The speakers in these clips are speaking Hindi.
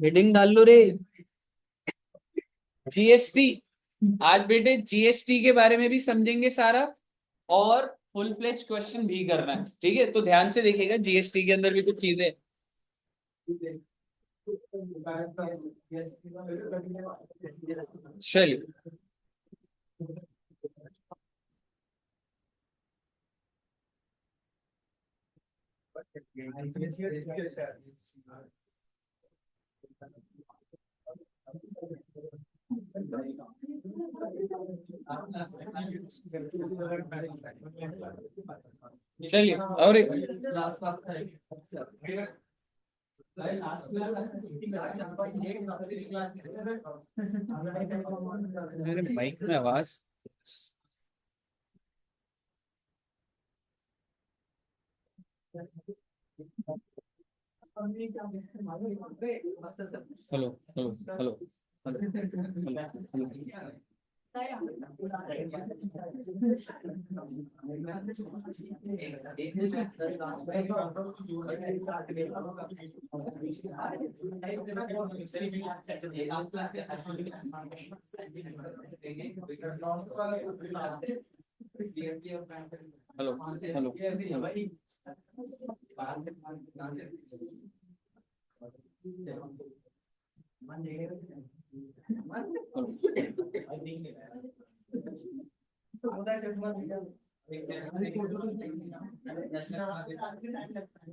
हेडिंग डाल लो रे। जीएसटी। आज बेटे जीएसटी के बारे में भी समझेंगे सारा, और फुल फ्लेज क्वेश्चन भी करना है, ठीक है? तो ध्यान से देखिएगा, जीएसटी के अंदर भी कुछ चीजें। चलिए। चलिए और मेरे माइक में आवाज। Hello hello hello hello. Hello hello hello.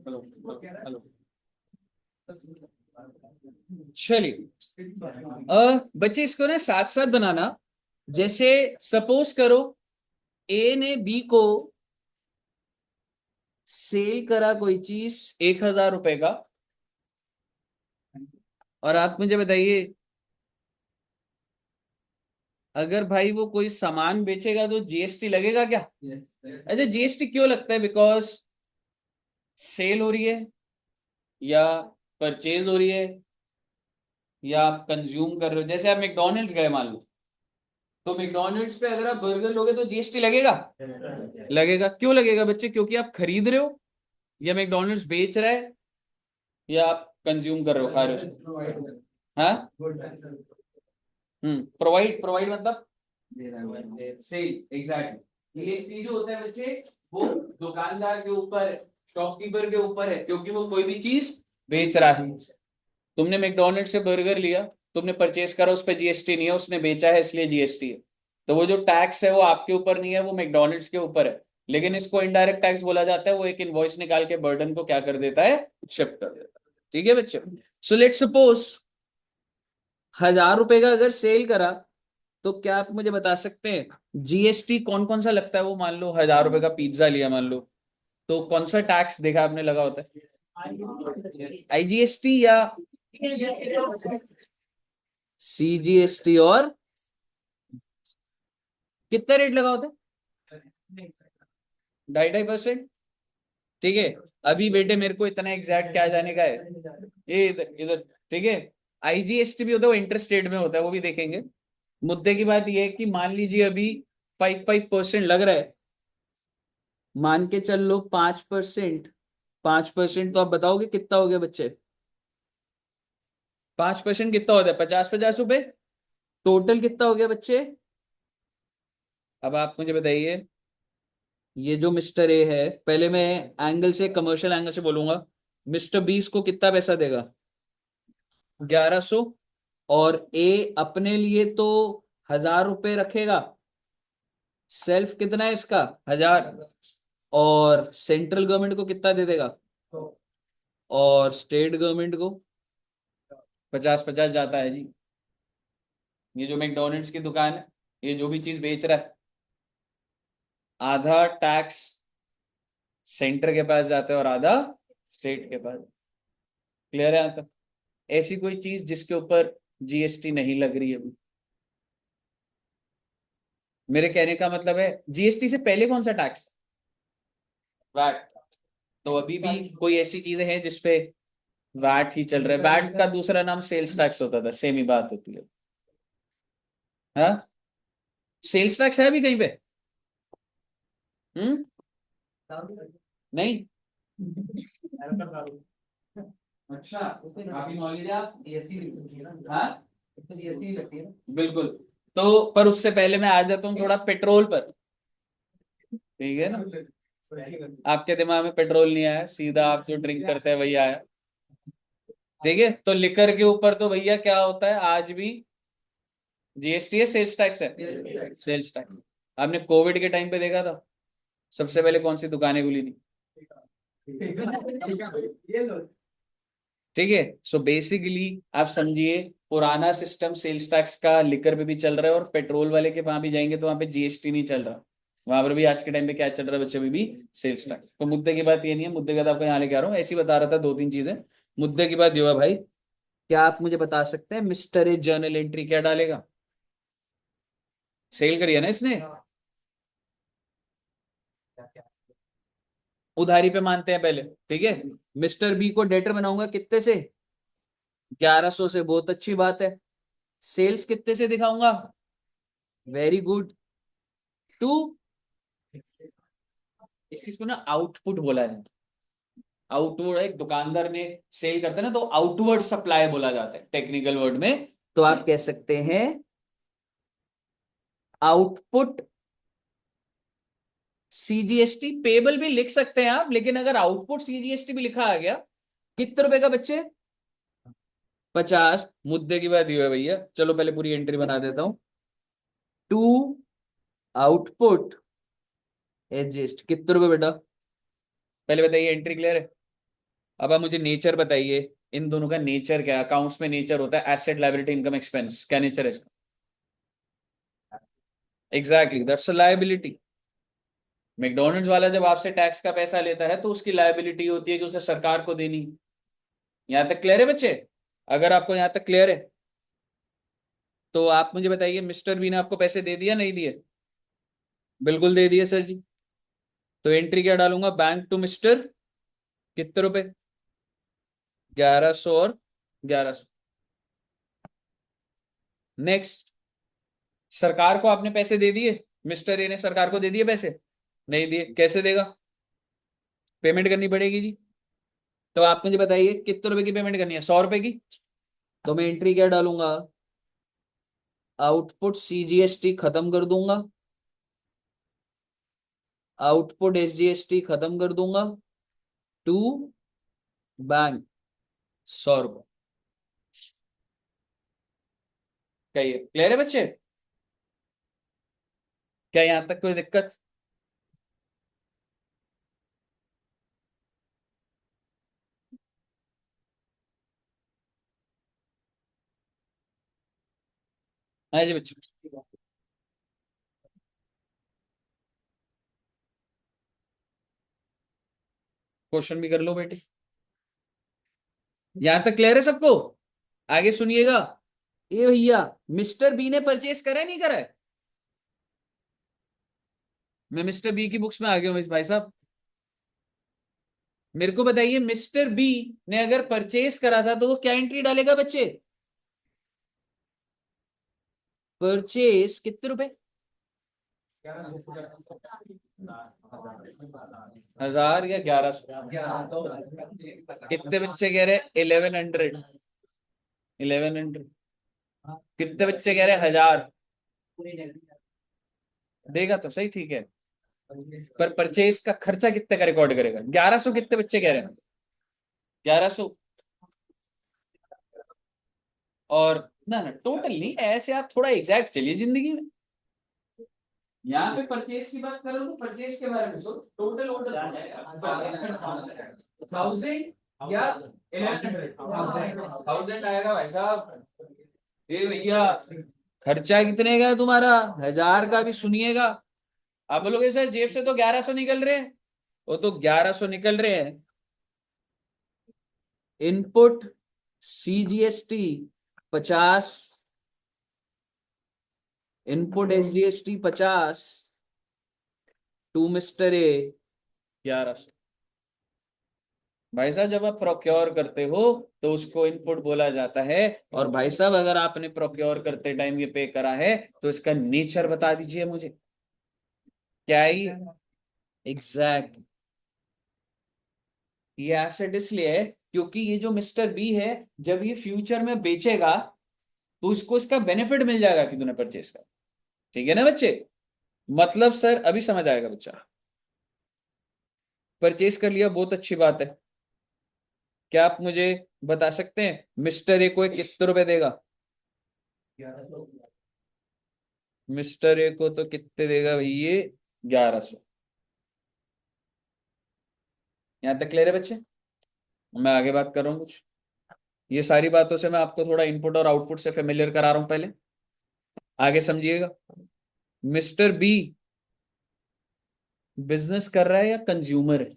Hello hello. चलिए बच्चे इसको ना साथ साथ बनाना। जैसे सपोज करो ए ने बी को सेल करा कोई चीज 1,000 रुपए का, और आप मुझे बताइए, अगर भाई वो कोई सामान बेचेगा तो जीएसटी लगेगा क्या? अच्छा, जीएसटी क्यों लगता है? बिकॉज सेल हो रही है, या परचेज हो रही है, या आप कंज्यूम कर रहे हो। जैसे आप मैकडोनल्ड्स गए मान लो, तो मैकडोनल्ड्स पे अगर आप बर्गर लोगे तो जीएसटी लगेगा? लगेगा। क्यों लगेगा बच्चे? क्योंकि आप खरीद रहे हो, या मैकडोनल्ड्स बेच रहा है, या आप कंज्यूम कर रहे हो, खा रहे हो। हाँ। प्रोवाइड प्रोवाइड मतलब सेल, एग्जैक्टली। जीएसटी जो होता है बच्चे, वो दुकानदार के ऊपर है, शॉपकीपर के ऊपर है, क्योंकि वो कोई भी चीज बेच रहा है। तुमने मैकडोनल्ड से बर्गर लिया, तुमने परचेस करा, उस पर जीएसटी नहीं है, उसने बेचा है इसलिए जीएसटी है। तो वो जो टैक्स है वो आपके ऊपर नहीं है, वो मैकडोनल्ड्स के ऊपर है। लेकिन इसको इनडायरेक्ट टैक्स बोला जाता है। वो एक इनवॉइस निकाल के बर्डन को क्या कर देता है? शिफ्ट कर देता है। ठीक है बच्चे? सो लेट सपोज 1,000 रुपए का अगर सेल करा, तो क्या आप मुझे बता सकते हैं जीएसटी कौन कौन सा लगता है? वो मान लो 1,000 रुपए का पिज्जा लिया मान लो, तो कौन सा टैक्स देखा आपने लगा होता है? आईजीएसटी या सीजीएसटी? और कितना रेट लगा होता है? 2.5% ठीक है। अभी बेटे मेरे को इतना एग्जैक्ट क्या जाने का है, ये इधर इधर। ठीक है। आईजीएसटी भी होता है, वो इंटर स्टेट में होता है, वो भी देखेंगे। मुद्दे की बात ये है कि मान लीजिए अभी 5% लग रहा है, मान के चल लो 5%। 5% तो आप बताओगे कितना हो गया बच्चे? 5% कितना होता है? 50 50 रुपए। टोटल कितना हो गया बच्चे? अब आप मुझे बताइए, ये जो मिस्टर ए है, पहले मैं एंगल से, कमर्शियल एंगल से बोलूंगा, मिस्टर बी को कितना पैसा देगा? 1,100। और ए अपने लिए तो 1,000 रुपए रखेगा। सेल्फ कितना है इसका? 1,000। और सेंट्रल गवर्नमेंट को कितना दे देगा? और स्टेट गवर्नमेंट को 50 50 जाता है जी। ये जो मैकडोनल्ड्स की दुकान है, ये जो भी चीज बेच रहा है, आधा टैक्स सेंटर के पास जाता है और आधा स्टेट के पास। क्लियर है यहाँ तक? ऐसी कोई चीज जिसके ऊपर जीएसटी नहीं लग रही है अभी। मेरे कहने का मतलब है, जीएसटी से पहले कौन सा टैक्स? वैट। तो अभी भी कोई ऐसी चीजें हैं जिसपे वैट ही चल रहा है। वैट का दूसरा नाम सेल्स टैक्स होता था, सेम ही बात होती है। हाँ। सेल्स टैक्स है अभी कहीं पे? हम्म। नहीं। अच्छा, काफी नॉलेज है आप। जीएसटी, हाँ तो जीएसटी लगती है ना? बिल्कुल। तो पर उससे पहले मैं आ जाता हूँ थोड़ा पेट्रोल पर, ठीक है ना? आपके दिमाग में पेट्रोल नहीं आया, सीधा आप जो ड्रिंक करते हैं वही आया। ठीक है, तो लिकर के ऊपर तो भैया क्या होता है आज भी? जीएसटी है, सेल्स टैक्स है, सेल्स टैक्स। आपने कोविड के टाइम पे देखा था सबसे पहले कौन सी दुकानें खुली थी? ठीक है, सो बेसिकली आप समझिए, पुराना सिस्टम सेल्स टैक्स का लिकर पे भी चल रहा है, और पेट्रोल वाले के वहां भी जाएंगे तो वहां पे जीएसटी नहीं चल रहा। वहां पर भी आज के टाइम पे क्या चल रहा है बच्चे, भी सेल्स टैक्स। तो मुद्दे की बात ये नहीं है, मुद्दे की बात आपको यहाँ लेके आ रहा हूँ, ऐसी बता रहा था दो तीन चीजें। मुद्दे की बात जो है भाई, क्या आप मुझे बता सकते हैं मिस्टर ए जर्नल एंट्री क्या डालेगा? सेल करिए ना इसने, उधारी पे मानते हैं पहले, ठीक है। मिस्टर बी को डेटर बनाऊंगा कितने से? 1100 से, बहुत अच्छी बात है। सेल्स कितने से दिखाऊंगा? Very good. टू, इस चीज को ना आउटपुट बोला जाता है। आउटवर्ड, एक दुकानदार ने सेल करते हैं ना, तो आउटवर्ड सप्लाई बोला जाता है टेक्निकल वर्ड में। तो आप कह सकते हैं आउटपुट सीजीएसटी। पेबल भी लिख सकते हैं आप, लेकिन अगर आउटपुट सीजीएसटी भी लिखा आ गया, कितने रुपए का बच्चे? 50। मुद्दे की बात ये है भैया, चलो पहले पूरी एंट्री बना देता हूं। टू आउटपुट एडजस्ट कितने रुपए बेटा? पहले बताइए, एंट्री क्लियर है? अब आप मुझे नेचर बताइए, इन दोनों का नेचर क्या है? अकाउंट्स में नेचर होता है एसेट, लायबिलिटी, इनकम, एक्सपेंस। क्या नेचर है इसका? Exactly, that's a liability. McDonald's वाला जब आपसे टैक्स का पैसा लेता है तो उसकी लायबिलिटी होती है कि उसे सरकार को देनी। यहां तक क्लियर है बच्चे? अगर आपको यहां तक क्लियर है तो आप मुझे बताइए, मिस्टर बी ने आपको पैसे दे दिया नहीं दिए? बिल्कुल दे दिए सर जी। तो एंट्री क्या डालूंगा? बैंक टू मिस्टर, कितने रुपए? 1100 और 1100। नेक्स्ट, सरकार को आपने पैसे दे दिए, मिस्टर ए ने सरकार को दे दिए पैसे? नहीं दिए, कैसे देगा? पेमेंट करनी पड़ेगी जी। तो आप मुझे बताइए कितने रुपए की पेमेंट करनी है? 100 रुपए की। तो मैं एंट्री क्या डालूंगा? आउटपुट सीजीएसटी खत्म कर दूंगा, आउटपुट एसजीएसटी खत्म कर दूंगा, टू बैंक 100 रुपए। क्या ये क्लियर है बच्चे? क्या यहां तक कोई दिक्कत? हाँ जी बच्चे, क्वेश्चन भी कर लो बेटे। यहां तक क्लियर है सबको? आगे सुनिएगा। ये भैया, मिस्टर बी ने परचेस करा है नहीं करा है? मैं मिस्टर बी की बुक्स में आ गया हूँ इस भाई साहब। मेरे को बताइए, मिस्टर बी ने अगर परचेस करा था तो वो क्या एंट्री डालेगा बच्चे? परचेस कितने रुपए? 1000 या 1100? कितने बच्चे कह रहे? 1100। 1100। कितने बच्चे कह रहे? 1000। देगा तो सही, ठीक है। पर परचेस का खर्चा कितने का रिकॉर्ड करेगा? 1100। कितने बच्चे कह रहे हैं? 1100। और ना ना, टोटल नहीं, ऐसे आप थोड़ा एग्जैक्ट चलिए जिंदगी में। यहाँ पे परचेस की बात करो तो परचेस के बारे में सोच, टोटल ऑर्डर 1000 या 1100? 1000 आएगा भाई साहब। ये भैया, खर्चा कितने का है तुम्हारा? 1000 का भी सुनिएगा। आप बोलोगे सर जेब से तो 1100 निकल रहे हैं। वो तो 1100 निकल रहे हैं। Input CGST 50, input SGST 50, to mister A 1100। भाई साहब जब आप प्रोक्योर करते हो तो उसको इनपुट बोला जाता है। और भाई साहब अगर आपने प्रोक्योर करते टाइम ये पे करा है तो इसका नेचर बता दीजिए मुझे, क्या ही? एग्जैक्ट। ये एसेट इसलिए है क्योंकि ये जो मिस्टर बी है, जब ये फ्यूचर में बेचेगा तो इसको इसका बेनिफिट मिल जाएगा कि तूने परचेस कर। ठीक है ना बच्चे? मतलब सर अभी समझ आएगा बच्चा। परचेस कर लिया, बहुत अच्छी बात है। क्या आप मुझे बता सकते हैं मिस्टर ए को कितने रुपए देगा? मिस्टर ए को तो कितने देगा भाई ये? 1100। यहां तक क्लियर है बच्चे? मैं आगे बात कर रहा हूँ कुछ। ये सारी बातों से मैं आपको थोड़ा इनपुट और आउटपुट से फेमिलियर करा रहा हूं पहले, आगे समझिएगा। मिस्टर बी बिजनेस कर रहा है या कंज्यूमर है?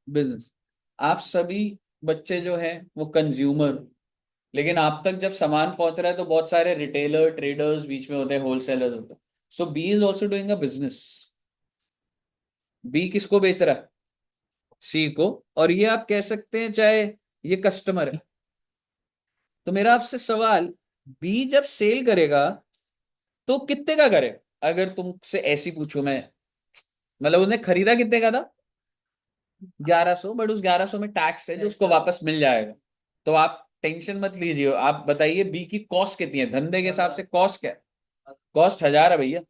बिजनेस। आप सभी बच्चे जो हैं वो कंज्यूमर, लेकिन आप तक जब सामान पहुंच रहा है तो बहुत सारे रिटेलर ट्रेडर्स बीच में होते हैं, होलसेलर्स होते हैं। So B is also doing a business. B किसको बेच रहा है? सी को। और ये आप कह सकते हैं चाहे ये कस्टमर है। तो मेरा आपसे सवाल, बी जब सेल करेगा तो कितने का करे? अगर तुमसे ऐसी पूछूं मैं, मतलब उसने खरीदा कितने का था? 1100, बट उस 1100 में टैक्स है जो उसको वापस मिल जाएगा। तो आप टेंशन मत लीजिए, आप बताइए बी की कॉस्ट कितनी है? धंधे के हिसाब से कॉस्ट क्या है? कॉस्ट 1000 है भैया।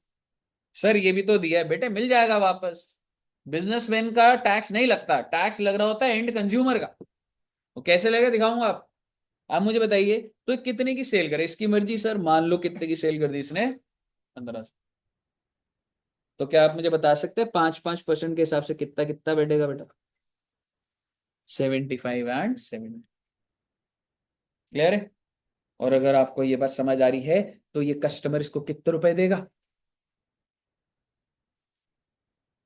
सर ये भी तो दिया है बेटे, मिल जाएगा वापस। बिजनेसमैन का टैक्स नहीं लगता, टैक्स लग रहा होता है एंड कंज्यूमर का। वो कैसे लगेगा दिखाऊंगा आप मुझे बताइए। तो कितने की सेल करे? इसकी मर्जी सर, मान लो कितने की सेल कर दी इसने? 1500। तो क्या आप मुझे बता सकते हैं 5-5% के हिसाब से कितना कितना बैठेगा बेटा? 75 एंड 70। क्लियर है? और अगर आपको ये बात समझ आ रही है तो ये कस्टमर इसको कितने रुपए देगा?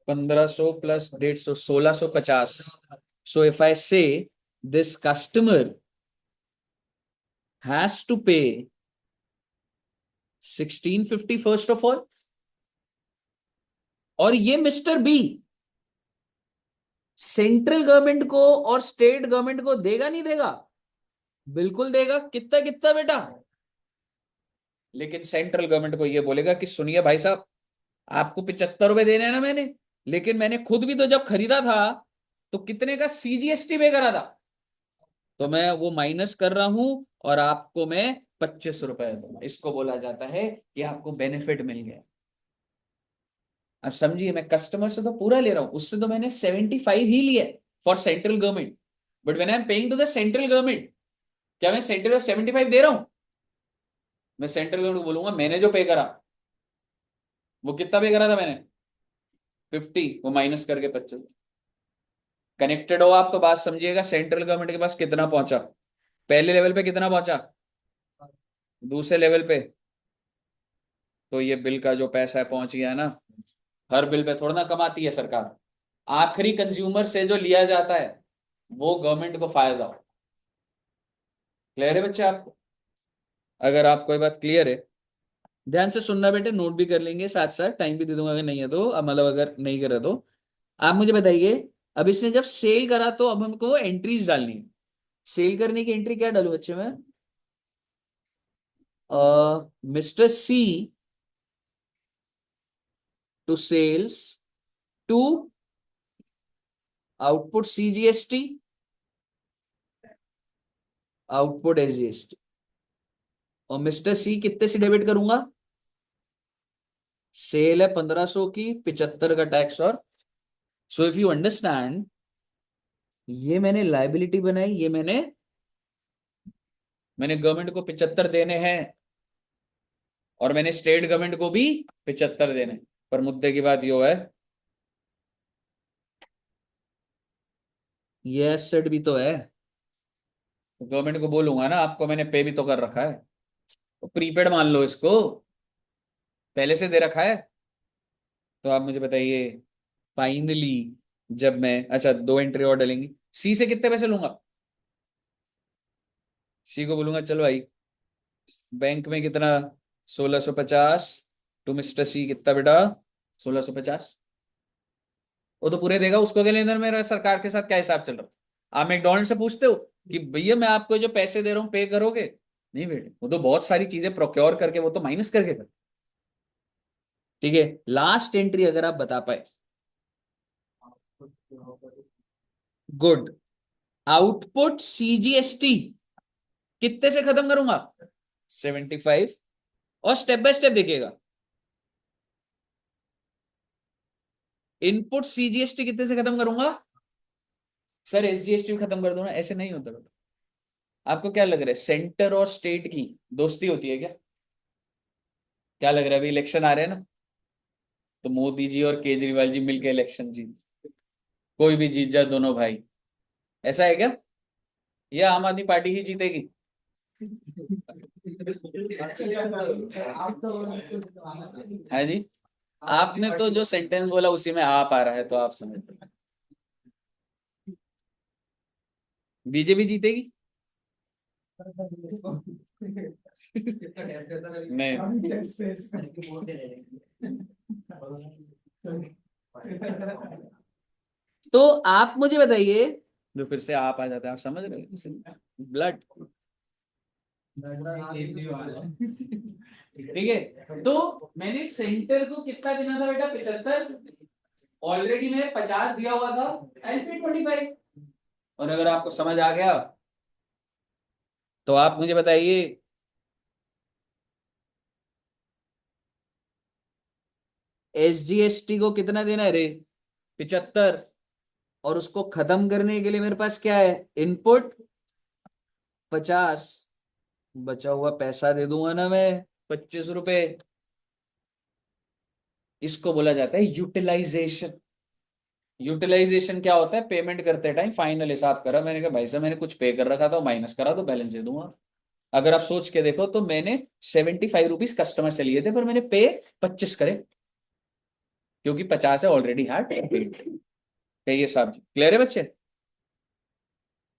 1500 प्लस 150, 1650। सो इफ आई से दिस कस्टमर हैज टू पे 1650 फर्स्ट ऑफ ऑल। और ये मिस्टर बी सेंट्रल गवर्नमेंट को और स्टेट गवर्नमेंट को देगा नहीं देगा? बिल्कुल देगा। कितना कितना बेटा? लेकिन सेंट्रल गवर्नमेंट को ये बोलेगा कि सुनिए भाई साहब, आपको 75 रुपए देने हैं ना मैंने, लेकिन मैंने खुद भी तो जब खरीदा था तो कितने का सीजीएसटी पे करा था, तो मैं वो माइनस कर रहा हूं और आपको मैं 25 रुपए दूंगा। इसको बोला जाता है कि आपको बेनिफिट मिल गया। अब समझिए, मैं कस्टमर से तो पूरा ले रहा हूं, उससे तो मैंने 75 ही लिया for central government, but when I am paying to the central government, क्या मैं सेंट्रल को 75 दे रहा हूं? मैं सेंट्रल गवर्नमेंट को बोलूंगा मैंने जो पे करा, वो कितना पे करा था मैंने? 50, वो माइनस करके 25। कनेक्टेड हो आप तो बात समझिएगा, सेंट्रल गवर्नमेंट के पास कितना पहुंचा? पहले लेवल पे कितना पहुंचा? दूसरे लेवल पे? तो ये बिल का जो पैसा है पहुंच गया है ना। हर बिल पे थोड़ा ना कमाती है सरकार, आखिरी कंज्यूमर से जो लिया जाता है वो गवर्नमेंट को फायदा हो। क्लियर है बच्चे आपको? अगर आपको ये बात क्लियर है, ध्यान से सुनना बेटे, नोट भी कर लेंगे साथ साथ, टाइम भी दे दूंगा अगर नहीं है तो, मतलब अगर नहीं करे तो। आप मुझे बताइए, अब इसने जब सेल करा तो अब हमको एंट्रीज डालनी है। सेल करने की एंट्री क्या डालू बच्चे में? Mister C to sales to output CGST, output SGST. और मिस्टर सी कितने से डेबिट करूंगा? सेल है 1500 की, 75 का टैक्स। और सो इफ यू अंडरस्टैंड, ये मैंने लाइबिलिटी बनाई, ये मैंने गवर्नमेंट को 75 देने हैं और मैंने स्टेट गवर्नमेंट को भी 75 देने। पर मुद्दे की बात यो है, ये एसेट भी तो है। गवर्नमेंट को बोलूंगा ना आपको मैंने पे भी तो कर रखा है, तो प्रीपेड मान लो इसको, पहले से दे रखा है। तो आप मुझे बताइए, फाइनली जब मैं, अच्छा दो एंट्री और डालेंगी, सी से कितने पैसे लूंगा? सी को बोलूंगा चलो भाई, बैंक में कितना? 1650 टू मिस्टर सी, कितना बेटा? 1650। वो तो पूरे देगा, उसको क्या लेना मेरा सरकार के साथ क्या हिसाब चल रहा है? आप मैकडोनल्ड से पूछते हो कि भैया मैं आपको जो पैसे दे रहा हूँ पे करोगे? नहीं बेटे, वो तो बहुत सारी चीजें प्रोक्योर करके वो तो माइनस करके कर। ठीक है, लास्ट एंट्री अगर आप बता पाए। गुड। आउटपुट सीजीएसटी कितने से खत्म करूंगा? 75। और स्टेप बाय स्टेप देखिएगा। इनपुट सीजीएसटी कितने से खत्म करूंगा? सर एसजीएसटी खत्म कर दो ना, ऐसे नहीं होता बेटा। आपको क्या लग रहा है, सेंटर और स्टेट की दोस्ती होती है क्या? क्या लग रहा है, अभी इलेक्शन आ रहे हैं ना, तो मोदी जी और केजरीवाल जी मिलके इलेक्शन जीत, कोई भी जीत जाए दोनों भाई, ऐसा है क्या? या आम आदमी पार्टी ही जीतेगी? है जी। आपने तो जो सेंटेंस बोला उसी में आप आ रहा है, तो आप समझ लो। बीजेपी जीतेगी। नहीं। तो आप मुझे बताइए, जो फिर से आप आ जाते हैं, आप समझ रहे हो, ब्लड। ठीक है, तो मैंने सेंटर को कितना देना था बेटा, 75। ऑलरेडी मैंने 50 दिया हुआ था, एलपी 25। और अगर आपको समझ आ गया तो आप मुझे बताइए, एसजीएसटी को कितना देना है रे? 75। और उसको खत्म करने के लिए मेरे पास क्या है, इनपुट 50। बचा हुआ पैसा दे दूंगा ना मैं, 25 रुपए। इसको बोला जाता है यूटिलाइजेशन। यूटिलाइजेशन क्या होता है, पेमेंट करते टाइम फाइनल हिसाब करा मैंने, कहा भाई साहब मैंने कुछ पे कर रखा था, माइनस करा तो बैलेंस दे दूंगा। अगर आप सोच के देखो तो मैंने 75 रुपीज कस्टमर से लिए थे, पर मैंने पे 25 करे, क्योंकि 50 है ऑलरेडी हार्ट। ये सब क्लियर है बच्चे?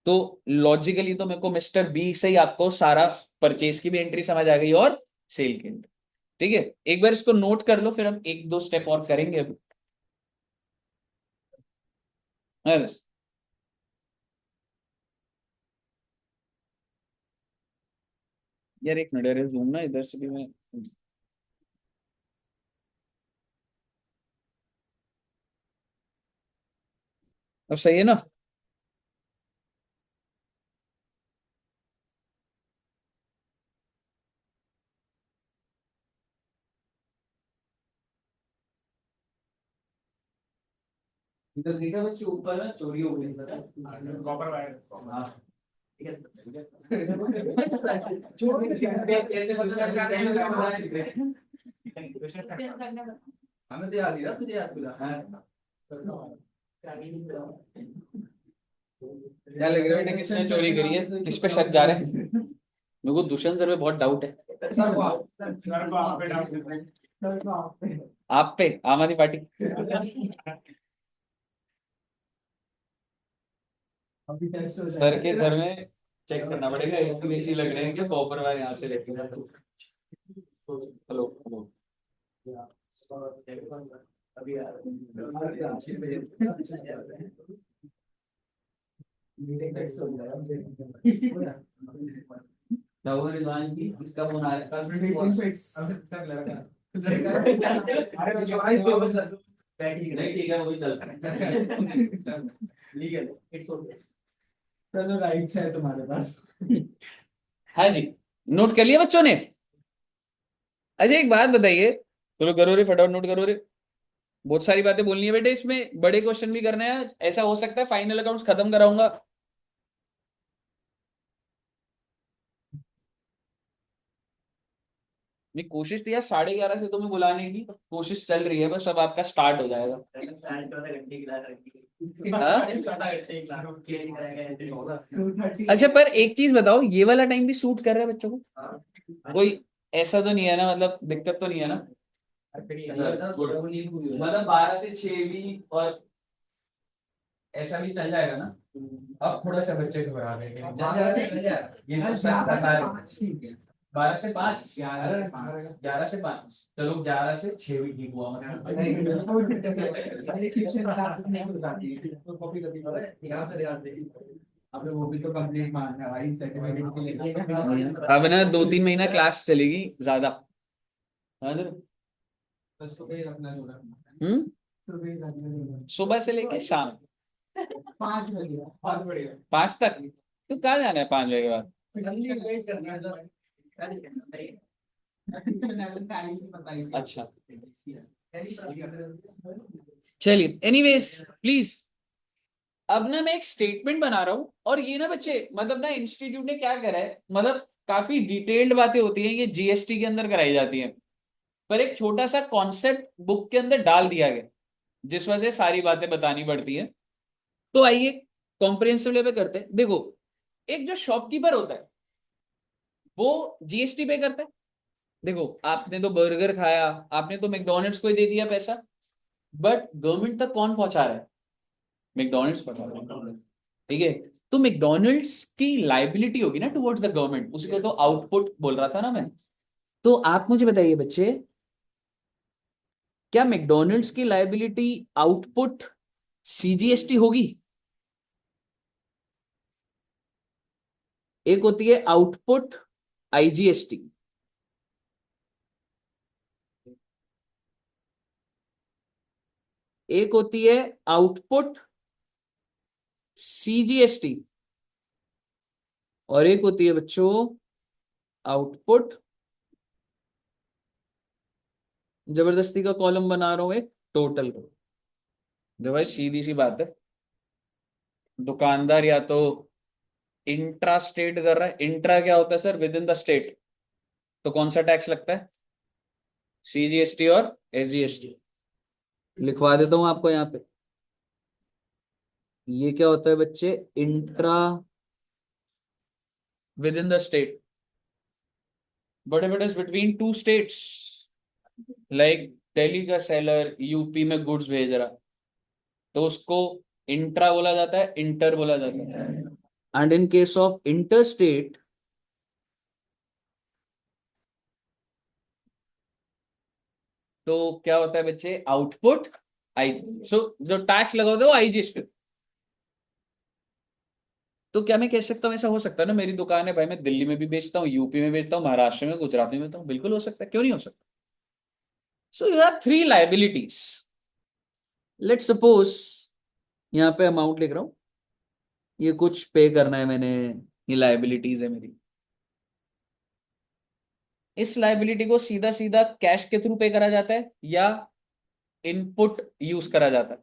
तो लॉजिकली तो मेरे को मिस्टर बी से ही आपको सारा परचेज की भी एंट्री समझ आ गई और सेल की एंट्री। ठीक है, एक बार इसको नोट कर लो, फिर हम एक दो स्टेप और करेंगे अभी। बस। यार एक मिनट, अरे जूम ना इधर से भी मैं। अब सही है ना? इधर देखा बच्चे, ऊपर ना चोरी हो गई कॉपर वायर। हाँ। ठीक है। कैसे बच्चा हमें तो याद ही ना, तुझे याद दिला। हाँ। क्या लग रहा है बेटा, किसने चोरी करी है, किस पे शक जा रहा है? मेरे को दुष्यंत सर पे बहुत डाउट है। आप पे, आम आदमी पार्टी। सर के घर में चेक करना पड़ेगा, एसी लग रहे हैं क्या, कॉपर वायर यहाँ से लेके। Hello hello. क्या हुआ रिजवान की, किसका फोन आ रहा है? नहीं ठीक है, वही चल रहा है। ठीक है। चलो राइट से है तुम्हारे पास। हाँ जी, नोट कर लिया बच्चों ने? अच्छा एक बात बताइए, चलो करो रे फटाफट, नोट करो रे। बहुत सारी बातें बोलनी है बेटे, इसमें बड़े क्वेश्चन भी करने हैं, ऐसा हो सकता है फाइनल अकाउंट्स खत्म कराऊंगा। मैं कोशिश थी यार 11:30 से तुम्हें बुलाने की, कोशिश चल रही है, बस अब आपका स्टार्ट हो जाएगा। हाँ? अच्छा पर एक चीज बताओ, ये वाला टाइम भी सूट कर रहा है बच्चों को? कोई ऐसा तो नहीं है ना, मतलब दिक्कत तो नहीं है ना? मतलब 12 से 6 भी, और ऐसा भी चल जाएगा ना? अब थोड़ा सा बच्चे घबरा रहे हैं, ये तो सब बता रहे हैं। 12 से 5, 11 से 5, चलो 11 से 6 भी ठीक हुआ मतलब। अब ना 2-3 महीना क्लास चलेगी ज्यादा। हाँ सर। हम्म। सुबह से लेके शाम। 5 तक तो कहाँ जाना है 5 बजे के बाद? अच्छा, चलिए एनीवेज प्लीज। अब ना मैं एक स्टेटमेंट बना रहा हूं, और ये ना बच्चे मतलब ना इंस्टीट्यूट ने क्या करा है, मतलब काफी डिटेल्ड बातें होती हैं, ये जीएसटी के अंदर कराई जाती हैं, पर एक छोटा सा कॉन्सेप्ट बुक के अंदर डाल दिया गया, जिस वजह से सारी बातें बतानी पड़ती हैं। तो आइए कॉम्प्रिहेंसिव लेवल पे करते हैं। देखो, एक जो शॉपकीपर होता है वो जीएसटी पे करता है। देखो, आपने तो बर्गर खाया, आपने तो मैकडोनल्ड्स को ही दे दिया पैसा, बट गवर्नमेंट तक कौन पहुंचा रहा है? मैकडोनल्ड्स पहुंचा रहा है। ठीक है, तो मैकडोनल्ड्स की लाइबिलिटी होगी ना टुवर्ड्स द गवर्नमेंट, उसको तो आउटपुट बोल रहा था ना मैं। तो आप मुझे बताइए बच्चे, क्या मैकडोनल्ड्स की लाइबिलिटी आउटपुट सीजीएसटी होगी? एक होती है आउटपुट आईजीएसटी, एक होती है आउटपुट सीजीएसटी, और एक होती है बच्चों आउटपुट, जबरदस्ती का कॉलम बना रहा हूं एक, टोटल को। जो भाई सीधी सी बात है, दुकानदार या तो इंट्रा स्टेट कर रहा है। इंट्रा क्या होता है sir? With in the state. तो कौन सा टैक्स लगता है? सीजीएसटी और एसजीएसटी। लिखवा देता हूं आपको यहाँ पे। ये क्या होता है बच्चे? Intra with in the state, but if it is between two states, like Delhi का सेलर यूपी में गुड्स भेज रहा, तो उसको इंट्रा बोला जाता है, इंटर बोला जाता है। And in case of inter state, तो क्या होता है बच्चे? Output I. सो जो टैक्स लगा होता है वो आईजीएसटी। तो क्या मैं कह सकता हूँ ऐसा हो सकता है ना, मेरी दुकान है भाई, मैं दिल्ली में भी बेचता हूँ, यूपी में बेचता हूँ, महाराष्ट्र में, गुजरात में बेचता हूँ, बिल्कुल हो सकता है, क्यों नहीं हो सकता? सो you have 3 liabilities. Let suppose यहाँ पे अमाउंट लिख रहा हूँ, ये कुछ पे करना है मैंने, ये लाइबिलिटीज है मेरी। इस लाइबिलिटी को सीधा सीधा कैश के थ्रू पे करा जाता है या इनपुट यूज करा जाता है?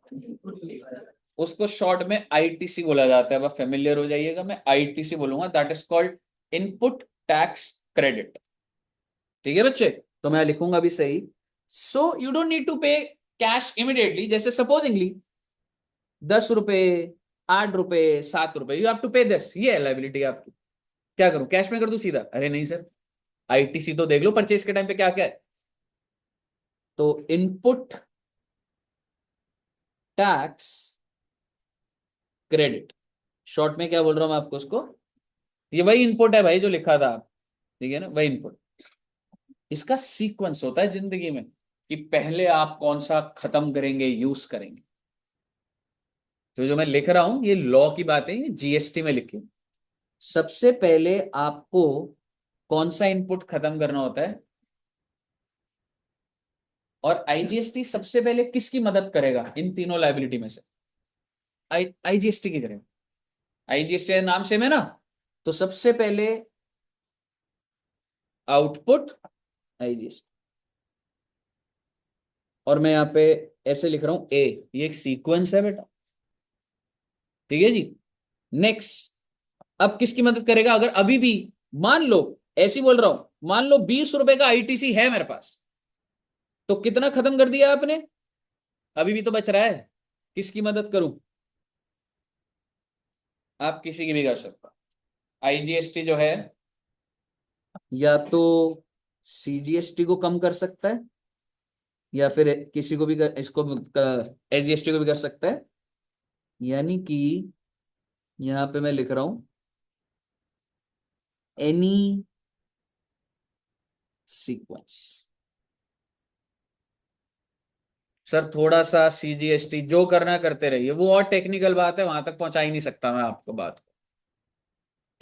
उसको शॉर्ट में आईटीसी बोला जाता है। अब फेमिलियर हो जाइएगा, मैं आईटीसी बोलूंगा, that is called input tax credit. ठीक है बच्चे, तो मैं लिखूंगा भी सही। So you don't need to pay cash immediately, जैसे सपोजिंगली 10 रुपए, 8 रुपए, 7 रुपए, you have to pay this, ये है लाइबिलिटी आपकी। क्या करूं, कैश में कर दूं सीधा? अरे नहीं सर, आईटीसी तो देख लो परचेज के टाइम पे क्या क्या है। तो इनपुट टैक्स क्रेडिट, शॉर्ट में क्या बोल रहा हूं मैं आपको उसको, ये वही इनपुट है भाई जो लिखा था। ठीक है ना, वही इनपुट। इसका सीक्वेंस होता है जिंदगी में कि पहले आप कौन सा खत्म करेंगे, यूज करेंगे। तो जो मैं लिख रहा हूं ये लॉ की बात है, ये जीएसटी में लिखी। सबसे पहले आपको कौन सा इनपुट खत्म करना होता है, और आईजीएसटी सबसे पहले किसकी मदद करेगा इन तीनों लाइबिलिटी में से? आईजीएसटी की करेगा। आईजीएसटी नाम सेम है ना, तो सबसे पहले आउटपुट आईजीएसटी, और मैं यहाँ पे ऐसे लिख रहा हूं ए, ये एक सीक्वेंस है बेटा। ठीक है जी। नेक्स्ट, अब किसकी मदद करेगा? अगर अभी भी मान लो, ऐसी बोल रहा हूं, मान लो 20 रुपए का आईटीसी है मेरे पास, तो कितना खत्म कर दिया आपने? अभी भी तो बच रहा है, किसकी मदद करूं? आप किसी की भी कर सकते हो। आईजीएसटी जो है या तो सीजीएसटी को कम कर सकता है, या फिर किसी को भी इसको एसजीएसटी को भी कर सकता है। यानी कि यहां पे मैं लिख रहा हूं एनी सीक्वेंस। सर थोड़ा सा सीजीएसटी जो करना करते रहिए, वो और टेक्निकल बात है, वहां तक पहुंचा ही नहीं सकता मैं आपको बात को।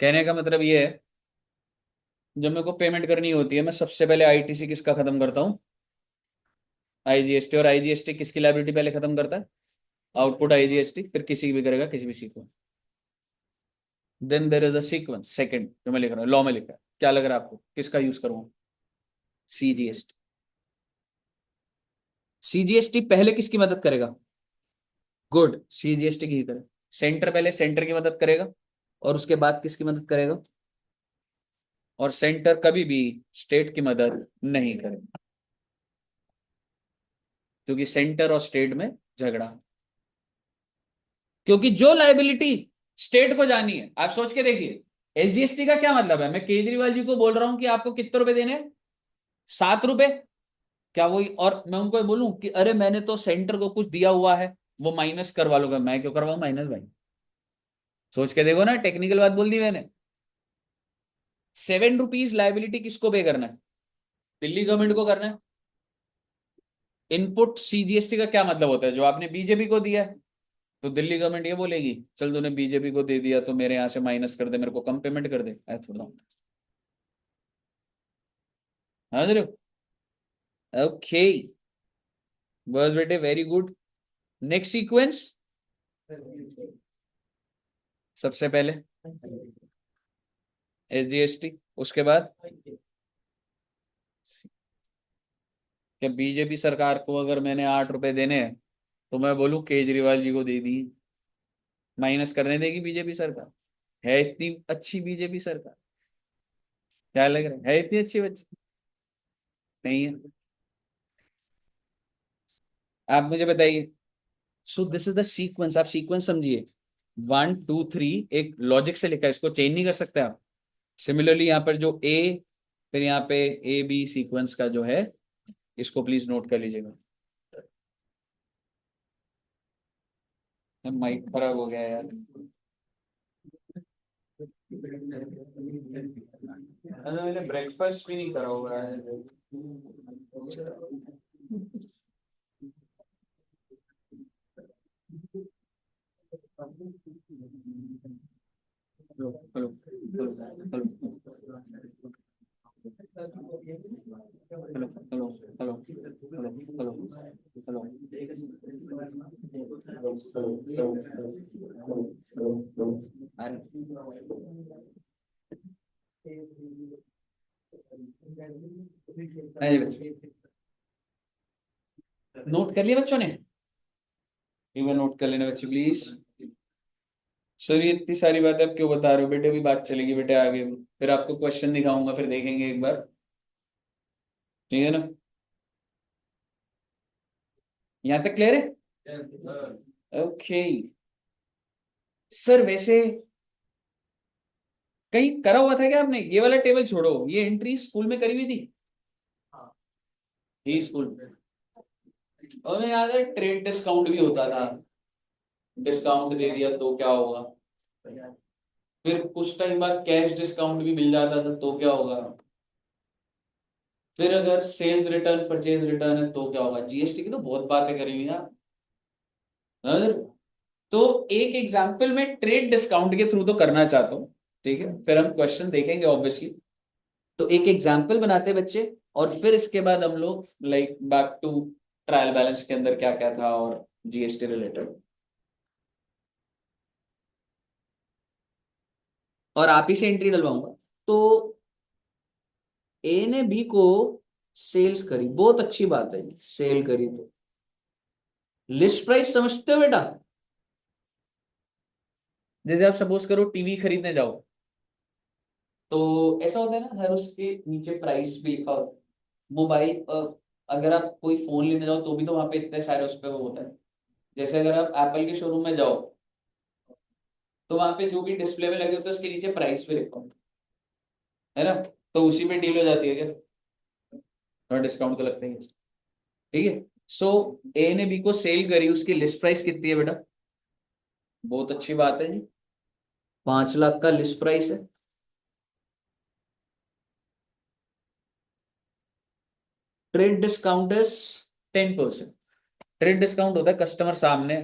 कहने का मतलब ये है, जब मेरे को पेमेंट करनी होती है, मैं सबसे पहले आईटीसी किसका खत्म करता हूँ? आईजीएसटी। और आईजीएसटी किसकी लाइबिलिटी पहले खत्म करता है? आउटपुट आईजीएसटी, फिर किसी भी करेगा किसी भी sequence. Then there is a sequence second जो मैं लिख रहा हूँ, लॉ में लिखा है, क्या लग रहा है आपको, किसका यूज करूँ? सीजीएसटी। सीजीएसटी पहले किसकी मदद करेगा? गुड, सीजीएसटी की ही करेगा। सेंटर पहले सेंटर की मदद करेगा, और उसके बाद किसकी मदद करेगा? और सेंटर कभी भी स्टेट की मदद नहीं करेगा, क्योंकि सेंटर और स्टेट में झगड़ा। क्योंकि जो लाइबिलिटी स्टेट को जानी है, आप सोच के देखिए, एसजीएसटी का क्या मतलब है? मैं केजरीवाल जी को बोल रहा हूं कि आपको कितने रुपए देने हैं, 7 रुपए। क्या वही, और मैं उनको बोलूं कि अरे मैंने तो सेंटर को कुछ दिया हुआ है, वो माइनस करवा लूंगा, मैं क्यों करवाऊं माइनस भाई? सोच के देखो ना, टेक्निकल बात बोल दी मैंने। 7 रुपीज लाइबिलिटी किसको पे करना है? दिल्ली गवर्नमेंट को करना है। इनपुट सीजीएसटी का क्या मतलब होता है? जो आपने बीजेपी को दिया है, तो दिल्ली गवर्नमेंट ये बोलेगी चल तूने बीजेपी को दे दिया तो मेरे यहाँ से माइनस कर दे, मेरे को कम पेमेंट कर दे, ऐसा थोड़ा। समझ रहे हो? ओके, बस बेटे, वेरी गुड। नेक्स्ट सीक्वेंस, सबसे पहले एसजीएसटी, उसके बाद क्या बीजेपी सरकार को अगर मैंने 8 रुपए देने हैं, तो मैं बोलूं केजरीवाल जी को दे दी, माइनस करने देगी बीजेपी सरकार? है इतनी अच्छी बीजेपी सरकार? क्या लग रहा है इतनी अच्छी बच्ची? नहीं है। आप मुझे बताइए। So this is the sequence, आप सीक्वेंस समझिए। 1 2 3 एक लॉजिक से लिखा है, इसको चेंज नहीं कर सकते आप। सिमिलरली यहाँ पर जो ए, फिर यहाँ पे ए बी सीक्वेंस का जो है, इसको प्लीज नोट कर लीजिएगा। माइक खराब हो गया यार। अरे मैंने ब्रेकफास्ट भी नहीं करा हुआ है। Hello hello hello hello hello hello hello hello hello note कर लिया बच्चों ने? एक बार नोट कर लेना बच्चे प्लीज। सर ये इतनी सारी बातें आप क्यों बता रहे हो बेटे? अभी बात चलेगी बेटे आगे, फिर आपको क्वेश्चन दिखाऊंगा, फिर देखेंगे एक बार, ठीक है ना? यहाँ तक क्लियर है? ओके। सर वैसे कहीं करा हुआ था क्या आपने? ये वाला टेबल छोड़ो, ये एंट्री स्कूल में करी हुई थी? ये स्कूल में, और मैं याद है ट्रेड डिस्काउंट भी होता था, डिस्काउंट दे दिया तो क्या होगा? फिर कुछ टाइम बाद कैश डिस्काउंट भी मिल जाता था तो क्या होगा? फिर अगर सेल्स रिटर्न परचेज रिटर्न है तो क्या होगा? जीएसटी की तो बहुत बातें करी हुई हैं। हाँ? तो एक एग्जाम्पल में ट्रेड डिस्काउंट के थ्रू तो करना चाहता हूँ, ठीक है? फिर हम क्वेश्चन देखेंगे ऑब्वियसली। तो एक एग्जाम्पल बनाते हैं बच्चे, और फिर इसके बाद हम लोग like back to trial balance के अंदर क्या क्या था और जीएसटी रिलेटेड, और आप ही से एंट्री डलवाऊंगा। तो ए ने बी को सेल्स करी, बहुत अच्छी बात है, सेल करी तो लिस्ट प्राइस समझते हो बेटा? जैसे आप सपोज करो टीवी खरीदने जाओ, तो ऐसा होता है ना, हर उसके नीचे प्राइस भी लिखा होता है। मोबाइल, अगर आप कोई फोन लेने जाओ तो भी तो वहां पे इतने सारे उस पे वो होता है। जैसे अगर आप एप्पल के शोरूम में जाओ, तो वहां पे जो भी डिस्प्ले में लगे होते हैं उसके नीचे प्राइस भी लिखा होता है ना? तो उसी में डील हो जाती है क्या? थोड़ा डिस्काउंट तो लगता ही है। ठीक है। सो ए ने बी को सेल करी, उसकी लिस्ट प्राइस कितनी है बेटा? बहुत अच्छी बात है जी, 5 लाख का लिस्ट प्राइस है। Trade discount is 10%। Trade discount होता है कस्टमर सामने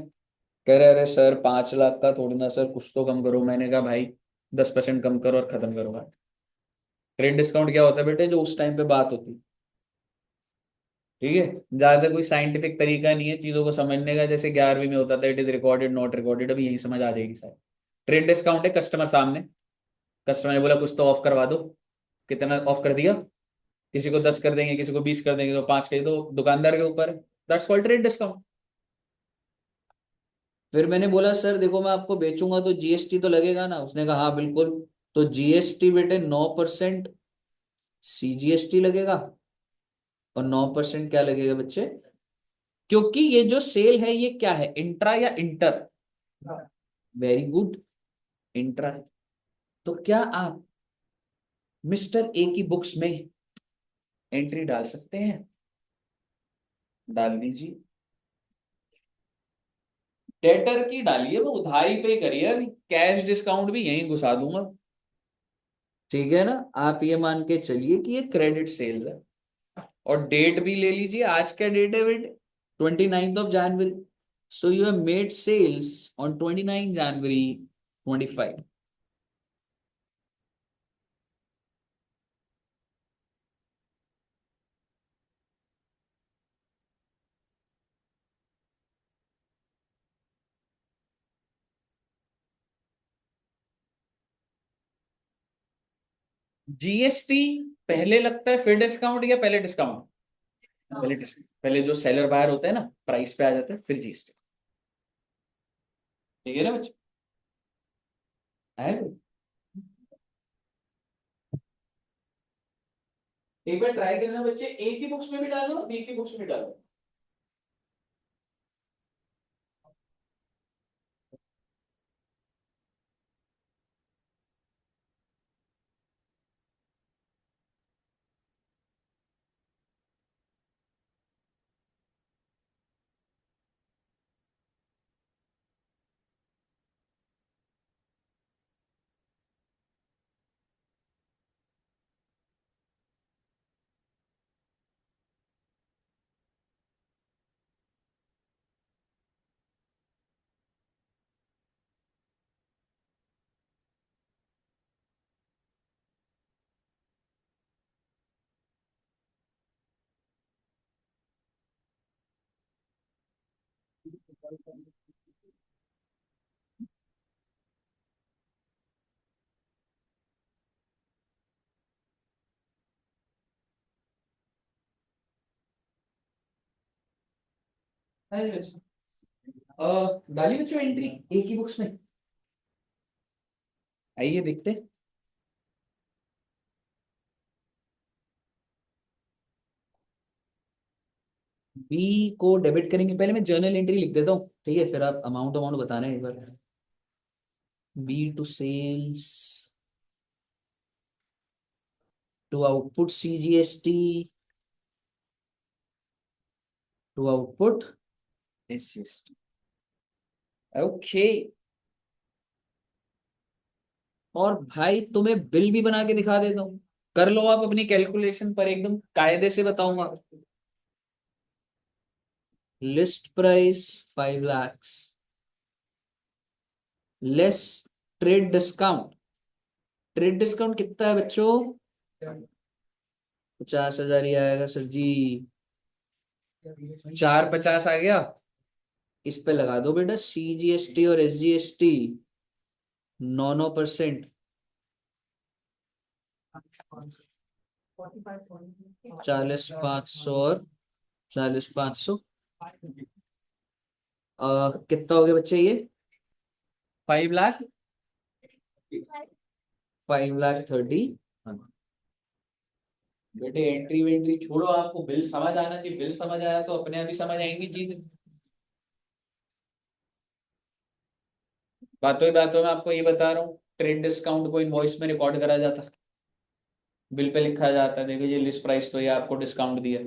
कह रहे, अरे सर 5 लाख का थोड़ी ना सर, कुछ तो कम करो। मैंने कहा भाई 10% कम करो और खत्म करो बात। ट्रेड डिस्काउंट क्या होता है बेटे? जो उस टाइम पे बात होती, ठीक है, ज्यादा कोई साइंटिफिक तरीका नहीं है चीजों को समझने का, जैसे 11वीं में होता था it is recorded not recorded, अभी यही समझ आ जाएगी सर। ट्रेड डिस्काउंट है कस्टमर सामने, कस्टमर ने बोला कुछ तो ऑफ करवा दो, कितना ऑफ कर दिया, किसी को 10 कर देंगे, किसी को 20 कर देंगे, तो 5 के दो, दुकानदार के ऊपर है। That's called trade discount. फिर मैंने बोला सर देखो मैं आपको बेचूंगा तो जीएसटी तो लगेगा ना, उसने कहा हाँ बिल्कुल। तो जीएसटी बेटे 9% सीजीएसटी लगेगा, और 9% क्या लगेगा बच्चे, क्योंकि ये जो सेल है ये क्या है, इंट्रा या इंटर, वेरी गुड, इंट्रा। तो क्या आप मिस्टर ए की बुक्स में एंट्री डाल सकते हैं, डाल दीजिए। डेटर की डालिए, वो उधारी पे करिए, अभी कैश डिस्काउंट भी यहीं घुसा दूंगा। ठीक है ना, आप ये मान के चलिए कि ये क्रेडिट सेल्स है। और डेट भी ले लीजिए, आज क्या डेट है बेटे, 29 जनवरी। So you have made sales on 29 January 25। GST पहले लगता है फिर डिस्काउंट, या पहले डिस्काउंट, पहले डिस्काउंट, पहले जो सेलर बायर होता है ना प्राइस पे आ जाता है, फिर जीएसटी। ठीक है ना बच्चे, है। एक बार ट्राई करना बच्चे, ए की बुक्स में भी डालो, बी की बुक्स में भी डालो। है बच्चे। डाली बच्चों एंट्री ए की बुक्स में, आइए देखते हैं। बी को डेबिट करेंगे, पहले मैं जर्नल एंट्री लिख देता हूँ, ठीक है, फिर आप अमाउंट अमाउंट बताना है एक बार। B to sales, to output CGST, to output SGST. Okay. और भाई तुम्हें बिल भी बना के दिखा देता हूँ, कर लो आप अपनी कैलकुलेशन पर, एकदम कायदे से बताऊंगा। List price 5 lakhs, less trade discount. Trade discount कितना है बच्चों, 50,000 ही आएगा सर जी। 450 आ गया, इस पे लगा दो बेटा सीजीएसटी और एसजीएसटी, 9%। 40,500 और 40,500, कितना हो गया बच्चे ये, 5 लाख, 5,30,000। बेटे एंट्री वेंट्री छोड़ो, आपको बिल समझ आना चाहिए, बिल समझ आया तो अपने आप ही समझ आएंगी चीजें। बातों ही बातों में आपको ये बता रहा हूँ, ट्रेड डिस्काउंट को इनवॉइस में रिकॉर्ड करा जाता है, बिल पे लिखा जाता है, देखो ये लिस्ट प्राइस तो ये आपको डिस्काउंट दिया।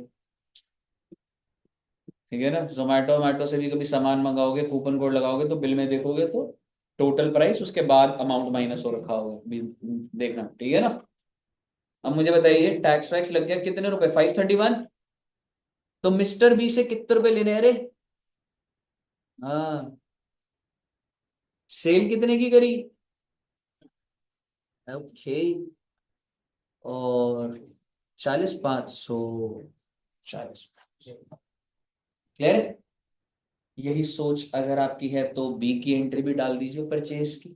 ठीक है ना, जोमेटो वोमेटो से भी कभी सामान मंगाओगे, कूपन कोड लगाओगे तो बिल में देखोगे तो टोटल प्राइस उसके बाद अमाउंट माइनस हो रखा होगा, भी देखना, ठीक है ना। अब मुझे बताइए टैक्स वैक्स लग गया कितने रुपए, 531। तो मिस्टर बी से कितने रुपए लेने हैं रे, हाँ, सेल कितने की करी, ओके, और 40,500, 40। क्लियर है? यही सोच अगर आपकी है तो बी की एंट्री भी डाल दीजिए परचेज की।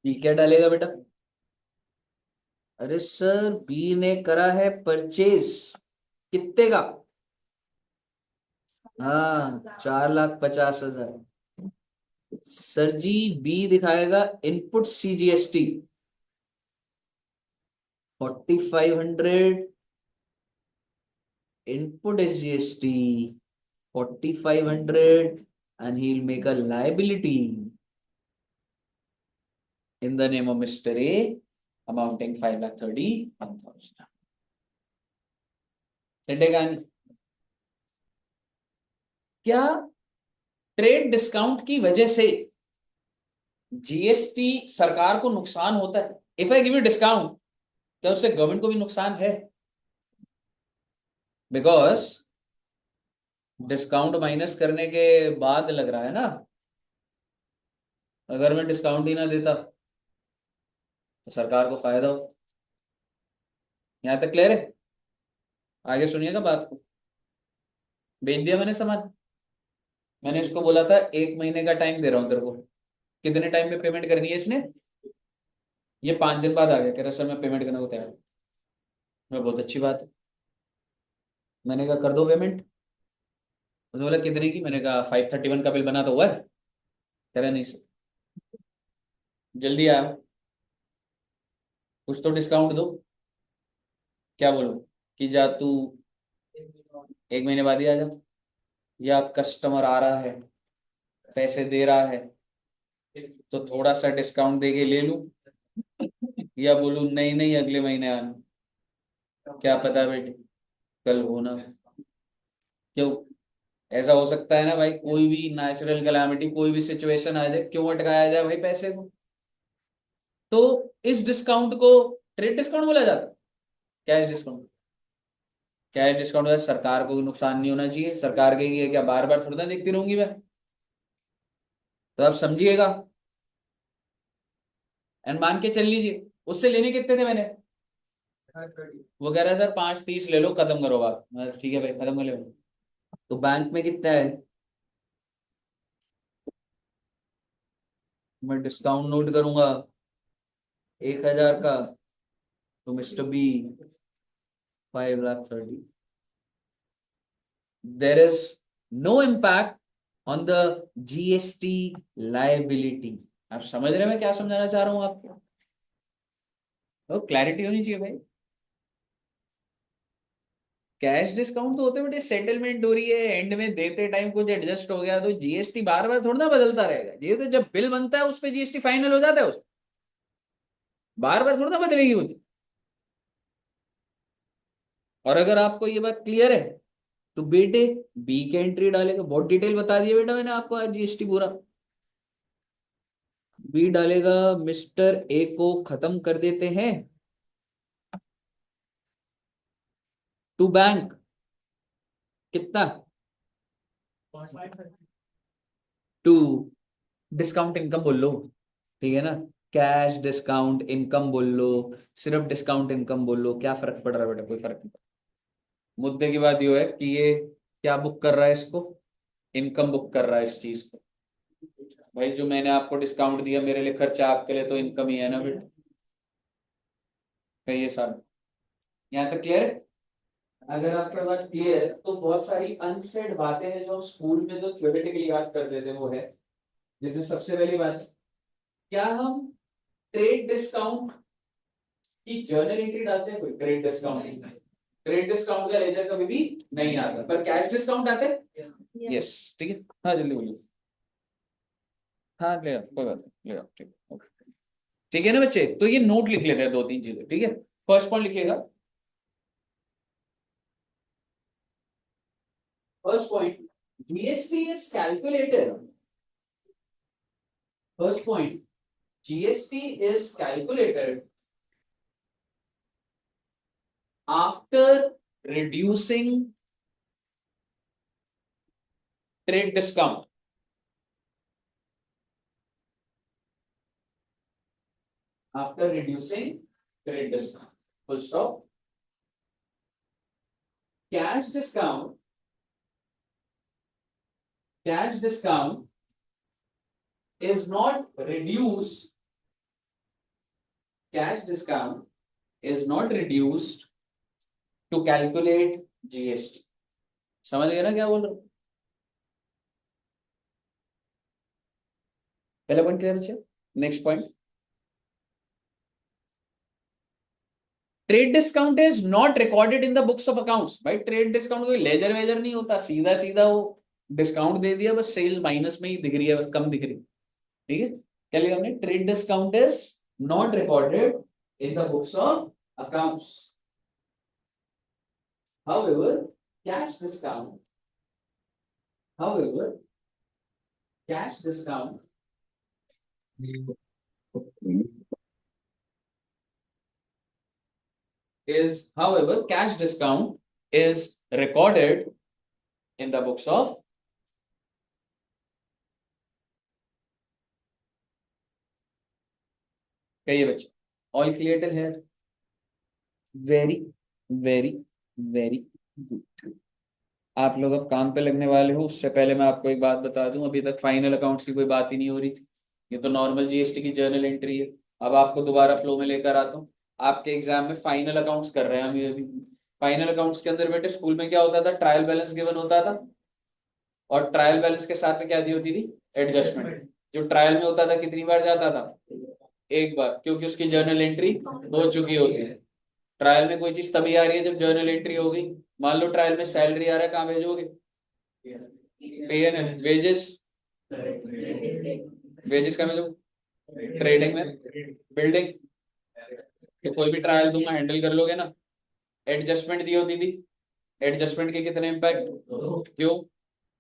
बी क्या डालेगा बेटा? अरे सर, बी ने करा है परचेज। कितने का? हाँ, 4,50,000। सर जी, बी दिखाएगा input CGST 4,500, input SGST 4,500, and he'll make a liability in the name of Mr. A amounting 5,31,000. चलेगा नहीं? क्या ट्रेड डिस्काउंट की वजह से जीएसटी सरकार को नुकसान होता है? If I give you discount, क्या उससे गवर्नमेंट को भी नुकसान है? बिकॉज डिस्काउंट माइनस करने के बाद लग रहा है ना। अगर मैं डिस्काउंट ही ना देता तो सरकार को फायदा हो। यहां तक क्लियर है? आगे सुनिएगा बात को। भेज दिया मैंने सामान। मैंने इसको बोला था 1 महीने का टाइम दे रहा हूं तेरे को। कितने टाइम में पेमेंट करनी है इसने? ये 5 दिन बाद आ गया, कह रहा सर मैं पेमेंट करने को तैयार हूं। मैं, बहुत अच्छी बात है। मैंने कहा कर दो पेमेंट। उसने बोला कितने की? मैंने कहा 531 का बिल बना तो हुआ है। कह रहा नहीं सर, जल्दी आया, कुछ तो डिस्काउंट दो। क्या बोलो? कि जा तू 1 महीने बाद ही आ जा, या कस्टमर आ रहा है, पैसे दे रहा है, तो थोड़ा सा डिस्काउंट दे के ले लूं, या बोलूं नहीं नहीं अगले महीने आना। क्या पता बेटे कल होना। क्यों? ऐसा हो सकता है ना भाई, कोई भी नेचुरल कैलामिटी, कोई भी सिचुएशन आ जाए, क्यों अटकाया जाए भाई पैसे को? तो इस डिस्काउंट को ट्रेड डिस्काउंट बोला जाता है, कैश डिस्काउंट। कैश डिस्काउंट है, सरकार को भी नुकसान नहीं होना चाहिए। सरकार कहेगी क्या बार बार थोड़ा ना देखती रहूंगी मैं? तो आप समझिएगा। एंड मान के चल लीजिए, उससे लेने कितने थे मैंने? वो कह रहा है सर 5,30 ले लो, खत्म करो बात। ठीक है भाई, खत्म कर लो। तो बैंक में कितना है? मैं डिस्काउंट नोट करूंगा 1,000 का, तो mister B 5,30,000। There is no impact on the GST liability. आप समझ रहे हैं मैं क्या समझाना चाह रहा हूं आपको? तो क्लैरिटी होनी चाहिए भाई। कैश डिस्काउंट तो होते बेटे, सेटलमेंट हो रही है, एंड में देते टाइम कुछ एडजस्ट हो गया तो जीएसटी बार बार थोड़ा ना बदलता रहेगा। ये तो जब बिल बनता है उस पर जीएसटी फाइनल हो जाता है, उस बार बार थोड़ा ना बदलेगी कुछ। और अगर आपको ये बात क्लियर है तो बेटे बी के एंट्री डालेगा। बहुत डिटेल बता दिया बेटा मैंने आपको आज जीएसटी पूरा। बी डालेगा मिस्टर ए को खत्म कर देते हैं टू बैंक। कितना? टू डिस्काउंट इनकम बोल लो, ठीक है ना? कैश डिस्काउंट इनकम बोल लो, सिर्फ डिस्काउंट इनकम बोल लो, क्या फर्क पड़ रहा है बेटा? कोई फर्क नहीं। मुद्दे की बात ये है कि ये क्या बुक कर रहा है इसको? इनकम बुक कर रहा है इस चीज को। भाई जो मैंने आपको डिस्काउंट दिया मेरे लिए खर्चा, आपके लिए तो इनकम ही है ना बेटा। कहिए साहब, यहाँ तक क्लियर है? अगर आपके पास क्लियर है तो बहुत सारी अनसेड बातें हैं जो स्कूल में जो थ्योरेटिकली याद कर देते हैं वो है। जिसमें सबसे पहली बात, क्या हम ट्रेड डिस्काउंट की जर्नल एंट्री डालते हैं? कोई ट्रेड डिस्काउंट नहीं। ट्रेड डिस्काउंट का लेजर कभी भी नहीं आता, पर कैश डिस्काउंट आते हैं। यस, ठीक है। हाँ जल्दी बोलिए। हाँ ले आओ, कोई बात नहीं, ले आओ, ठीक है, ओके। ठीक है ना बच्चे? तो ये नोट लिख लेते हैं 2-3 चीजें, ठीक है? फर्स्ट पॉइंट लिखिएगा। First point, GST is calculated. First point, GST is calculated after reducing trade discount. After reducing trade discount. Full stop. Cash discount is not reduced. Cash discount is not reduced to calculate GST. समझ गए ना क्या बोल रहा हूं? पहला पॉइंट क्या है बच्चे? Next point, trade discount is not recorded in the books of accounts. भाई ट्रेड डिस्काउंट कोई लेजर वेजर नहीं होता, सीधा सीधा वो डिस्काउंट दे दिया, बस सेल माइनस में ही दिख रही है, बस कम दिख रही है। ठीक है, क्या लिखा हमने? Trade discount is not recorded in the books of accounts. However, cash discount, however, cash discount cash discount is recorded in the books of कहिए बच्चे, all clear till here? Very very very good. आप लोग अब काम पे लगने वाले हो, उससे पहले मैं आपको एक बात बता दूं, अभी तक फाइनल अकाउंट्स की कोई बात ही नहीं हो रही थी, ये तो नॉर्मल जीएसटी की जर्नल एंट्री है। अब आपको दोबारा फ्लो में लेकर आता हूँ। आपके एग्जाम में फाइनल अकाउंट्स कर रहे हैं हम ये अभी। फाइनल अकाउंट्स के अंदर बेटे स्कूल में क्या होता था? ट्रायल बैलेंस गिवन होता था, और ट्रायल बैलेंस के साथ में क्या दी होती थी? एडजस्टमेंट। जो ट्रायल में होता था कितनी बार जाता था? एक बार, क्योंकि उसकी जर्नल एंट्री हो चुकी होती है। ट्रायल में कोई चीज तभी आ रही है जब जर्नल एंट्री हो गई। मान लो ट्रायल में सैलरी आ रहा है, कहाँ भेजोगे? पीएनएल। वेजेस, वेजेस कहाँ भेजोगे? ट्रेडिंग में। बिल्डिंग, तो कोई भी ट्रायल दूंगा हैंडल कर लोगे ना। एडजस्टमेंट दी होती थी, एडजस्टमेंट के कितने इम्पैक्ट? क्यों?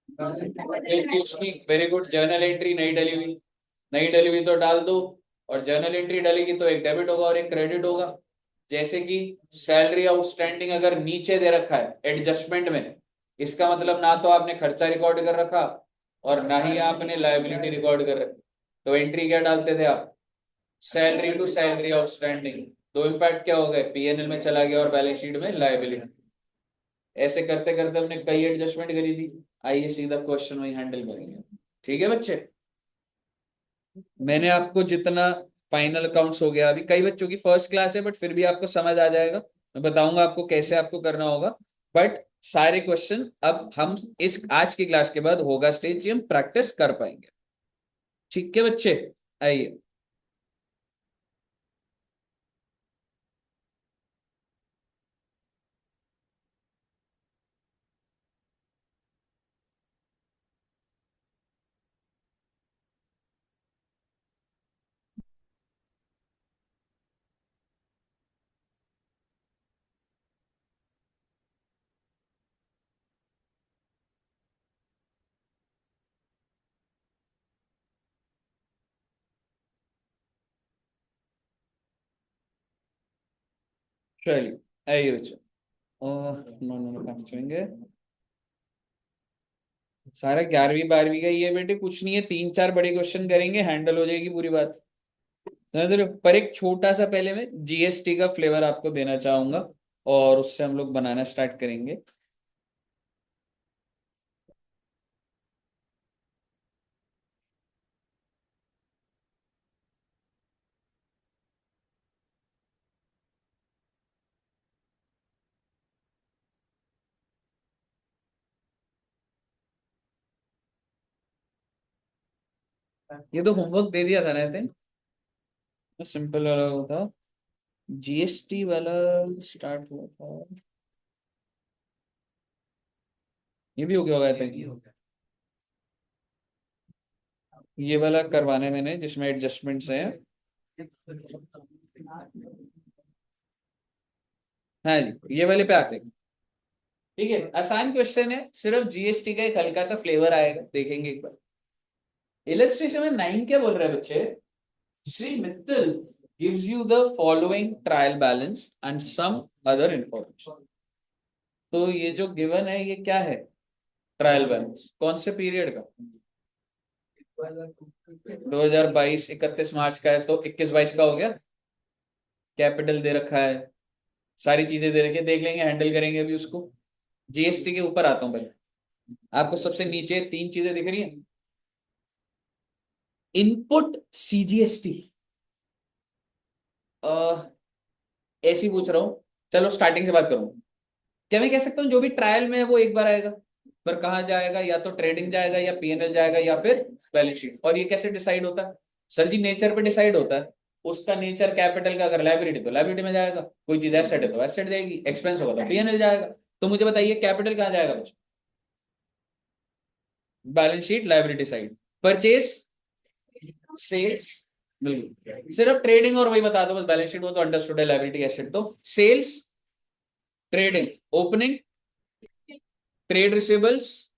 क्योंकि उसकी वेरी गुड जर्नल एंट्री नहीं डली हुई, नहीं डली हुई तो डाल दो, और जर्नल एंट्री डलेगी तो एक डेबिट होगा और एक क्रेडिट होगा। जैसे कि सैलरी आउटस्टैंडिंग अगर नीचे दे रखा है एडजस्टमेंट में, इसका मतलब ना तो आपने खर्चा रिकॉर्ड कर रखा और ना ही आपने लायबिलिटी रिकॉर्ड कर रखी। तो एंट्री क्या डालते थे आप? Salary to salary outstanding. दो इम्पैक्ट क्या हो गए? पीएनएल में चला गया और बैलेंस शीट में लायबिलिटी। ऐसे करते करते हमने कई एडजस्टमेंट करी थी। आइए सीधा क्वेश्चन वही हैंडल करेंगे। ठीक है बच्चे, मैंने आपको जितना फाइनल अकाउंट्स हो गया, अभी कई बच्चों की फर्स्ट क्लास है बट फिर भी आपको समझ आ जाएगा, मैं बताऊंगा आपको कैसे आपको करना होगा। बट सारे क्वेश्चन अब हम इस आज की क्लास के बाद होगा स्टेज हम प्रैक्टिस कर पाएंगे। ठीक है बच्चे, आइए। चलिए आइए बच्चे, नो नो नो कहाँ चलेंगे? सारा 11वीं 12वीं का ही है बेटे, कुछ नहीं है, 3 4 बड़े क्वेश्चन करेंगे, हैंडल हो जाएगी पूरी बात। समझ रहे हो? पर एक छोटा सा पहले मैं जीएसटी का फ्लेवर आपको देना चाहूंगा, और उससे हम लोग बनाना स्टार्ट करेंगे। ये तो होमवर्क दे दिया था ना, थे सिंपल वाला होता, जीएसटी वाला स्टार्ट हुआ था, ये भी हो गया होगा था कि ये वाला करवाने मैंने जिसमें एडजस्टमेंट्स हैं। हाँ जी, ये वाले पे आते हैं। ठीक है, आसान क्वेश्चन है, सिर्फ जीएसटी का एक हल्का सा फ्लेवर आएगा, देखेंगे एक बार। इलस्ट्रेशन में 9 क्या बोल रहे हैं बच्चे? Shri Mittal gives you the following trial balance and some other information। तो ये जो गिवन है ये क्या है? ट्रायल बैलेंस कौन से पीरियड का? 2022 31 मार्च का है, तो 21-22 का हो गया। कैपिटल दे रखा है, सारी चीजें दे रखी है, देख लेंगे, हैंडल करेंगे अभी उसको। जीएसटी के ऊपर आता हूं पहले। आपको सबसे नीचे 3 चीजें दिख रही हैं। इनपुट सीजीएसटी, ऐसी पूछ रहा हूं। चलो स्टार्टिंग से बात करूं। क्या मैं कह सकता हूँ जो भी ट्रायल में है वो एक बार आएगा, पर कहाँ जाएगा? या तो ट्रेडिंग जाएगा, या पीएनएल जाएगा, या फिर बैलेंस शीट। और ये कैसे डिसाइड होता है? सर जी नेचर पे डिसाइड होता है। उसका नेचर कैपिटल का अगर लाइबिलिटी तो लाइबिलिटी में जाएगा, कोई चीज एसेट है तो एसेट जाएगी, एक्सपेंस होगा तो पीएनएल जाएगा। तो मुझे बताइए कैपिटल कहाँ जाएगा बच्चों? Balance sheet liability side. Purchase, sales, बिल्कुल सिर्फ ट्रेडिंग और वही बता दो बस, बैलेंस शीट वो तो अंडरस्टूड है, लाइबिलिटी एसेट तो sales, trading, opening, trade receivables,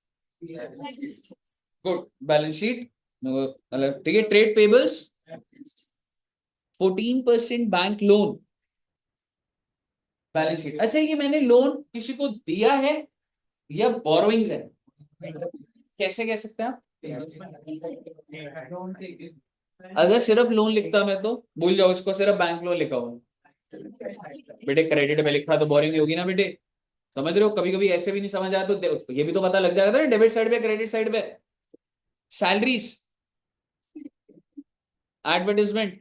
good, balance sheet अलग, ठीक है। Trade payables, 14% bank loan, balance sheet. अच्छा ये मैंने लोन किसी को दिया है या बोरोइंग्स है? कैसे कह सकते हैं आप? अगर सिर्फ लोन लिखता मैं तो भूल जाओ इसको, सिर्फ बैंक लोन लिखा हुआ। बेटे क्रेडिट में लिखा तो बोरिंग होगी ना बेटे, समझ रहे हो? कभी कभी ऐसे भी नहीं समझ आया तो ये भी तो पता लग जाएगा ना, डेबिट साइड पे क्रेडिट साइड पे। Salaries, advertisement,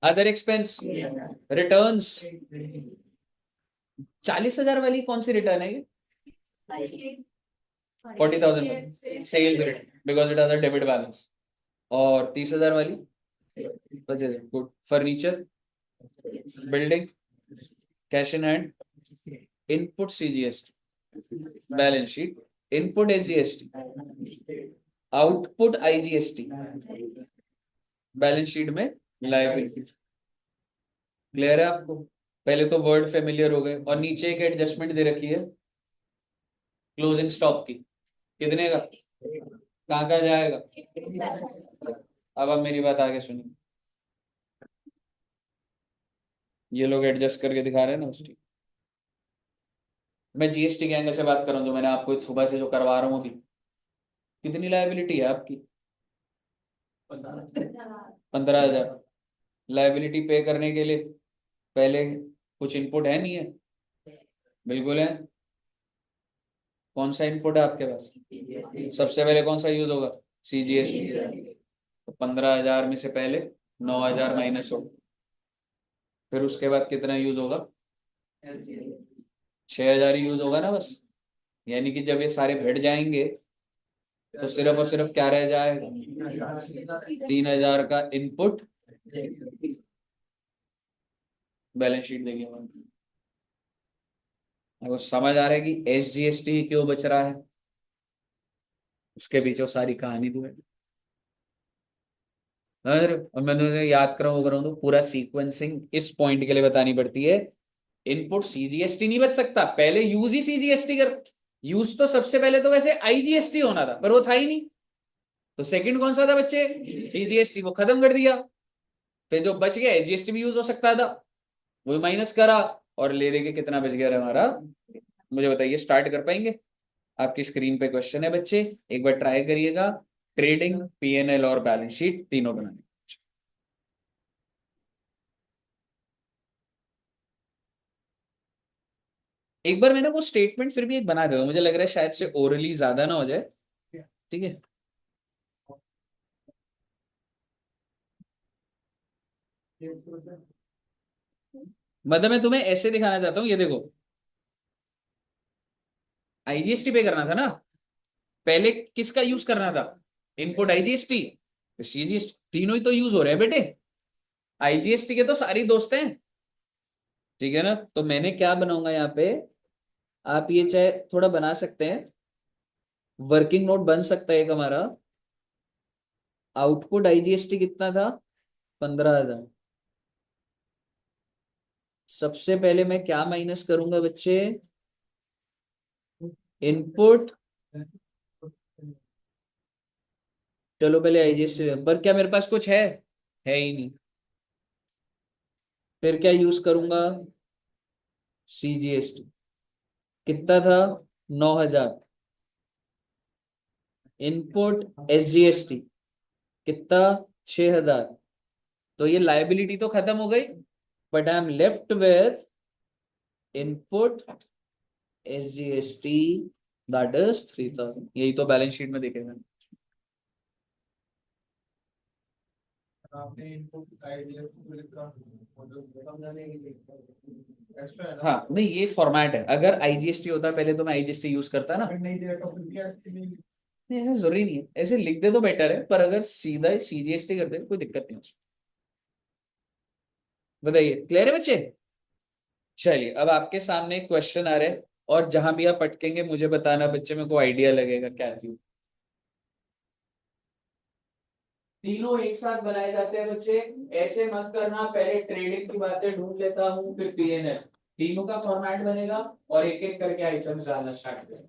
other expense, returns. 40,000 वाली कौन सी रिटर्न है ये? 40,000 sales return, because it has a debit balance. और 30,000 वाली 25,000, good. Furniture, building, cash in hand, input CGST, balance sheet, input SGST, output IGST, balance sheet में लायबिलिटी। क्लियर है आपको? पहले तो वर्ड फेमिलियर हो गए, और नीचे एक एडजस्टमेंट दे रखी है क्लोजिंग स्टॉक की, कितने का, कहाँ कहाँ जाएगा। अब आप मेरी बात आगे सुनिए, ये लोग एडजस्ट करके दिखा रहे हैं ना उसकी। मैं जीएसटी के एंगल से बात कर रहा हूँ, जो मैंने आपको सुबह से जो करवा रहा हूँ अभी। कितनी लायबिलिटी है आपकी? 15,000। लायबिलिटी पे करने के लिए पहले कुछ इनपुट है नहीं है? बिल्कुल है। कौन सा इनपुट है आपके पास? सबसे पहले कौन सा यूज होगा? सीजीएसटी। तो 15,000 में से पहले 9,000 माइनस हो, फिर उसके बाद कितना यूज होगा? 6,000 ही यूज होगा ना बस। यानी कि जब ये सारे भिड़ जाएंगे तो सिर्फ और सिर्फ क्या रह जाएगा? 3,000 का इनपुट बैलेंस शीट देंगे। वो समझ आ रहा है कि एसजीएसटी क्यों बच रहा है, उसके पीछे वो सारी कहानी तो है। अरे और मैं तो याद कर रहा हूँ तो पूरा सीक्वेंसिंग इस पॉइंट के लिए बतानी पड़ती है। इनपुट सीजीएसटी नहीं बच सकता, पहले यूज ही सीजीएसटी कर। यूज तो सबसे पहले तो वैसे आईजीएसटी होना था, पर वो था ही नहीं। तो सेकंड कौन सा था बच्चे? सीजीएसटी, वो खत्म कर दिया। फिर जो बच गया एसजीएसटी भी यूज हो सकता था, वो माइनस करा, और ले दे के कितना बच गया हमारा? मुझे बताइए, स्टार्ट कर पाएंगे? आपकी स्क्रीन पे क्वेश्चन है बच्चे, एक बार ट्राई करिएगा। ट्रेडिंग, पीएनएल और बैलेंस शीट तीनों बनाने। एक बार मैंने वो स्टेटमेंट फिर भी एक बना दिया, मुझे लग रहा है शायद से ओरली ज्यादा ना हो जाए। ठीक है, मतलब मैं तुम्हें ऐसे दिखाना चाहता हूँ, ये देखो। आईजीएसटी पे करना था ना, पहले किसका यूज करना था? इनपुट आईजीएसटी, सीजीएसटी, तीनों ही तो यूज हो रहे हैं बेटे। आईजीएसटी के तो सारी दोस्त हैं, ठीक है ना? तो मैंने क्या बनाऊंगा यहाँ पे, आप ये चाहे थोड़ा बना सकते हैं, वर्किंग नोट बन सकता है एक हमारा। आउटपुट आईजीएसटी कितना था? 15,000। सबसे पहले मैं क्या माइनस करूंगा बच्चे? इनपुट, चलो पहले आईजीएसटी, पर क्या मेरे पास कुछ है ही नहीं। फिर क्या यूज करूंगा, सीजीएसटी। कितना था, 9,000। इनपुट एसजीएसटी कितना, 6,000। तो ये लाइबिलिटी तो खत्म हो गई, but I am left with input SGST, that is 3,000। यही तो बैलेंस शीट में देखेगा। हाँ नहीं, ये फॉर्मेट है। अगर आईजीएसटी होता पहले तो मैं आईजीएसटी यूज करता ना। नहीं ऐसा जरूरी नहीं है, ऐसे लिख दे तो बेटर है, पर अगर सीधा सीजीएसटी कर दे कोई दिक्कत नहीं उसमें। बताइए, क्लियर है बच्चे? चलिए अब आपके सामने एक क्वेश्चन आ रहा है, और जहां भी आप अटकेंगे मुझे बताना बच्चे, मेरे को आइडिया लगेगा क्या थी। तीनों एक साथ बनाए जाते हैं बच्चे, ऐसे मत करना, पहले ट्रेडिंग की बातें ढूंढ लेता हूँ फिर पीएनएल। तीनों का फॉर्मेट बनेगा और एक एक करके आइटम्स डालना स्टार्ट करें।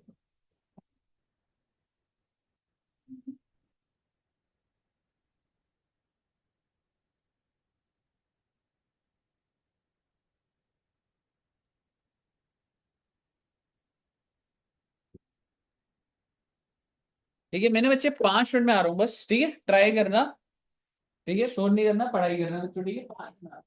ठीक है, मैंने बच्चे 5 मिनट में आ रहा हूँ बस, ठीक है, ट्राई करना। ठीक है, शोर नहीं करना, पढ़ाई करना बच्चों, ठीक है, 5 मिनट।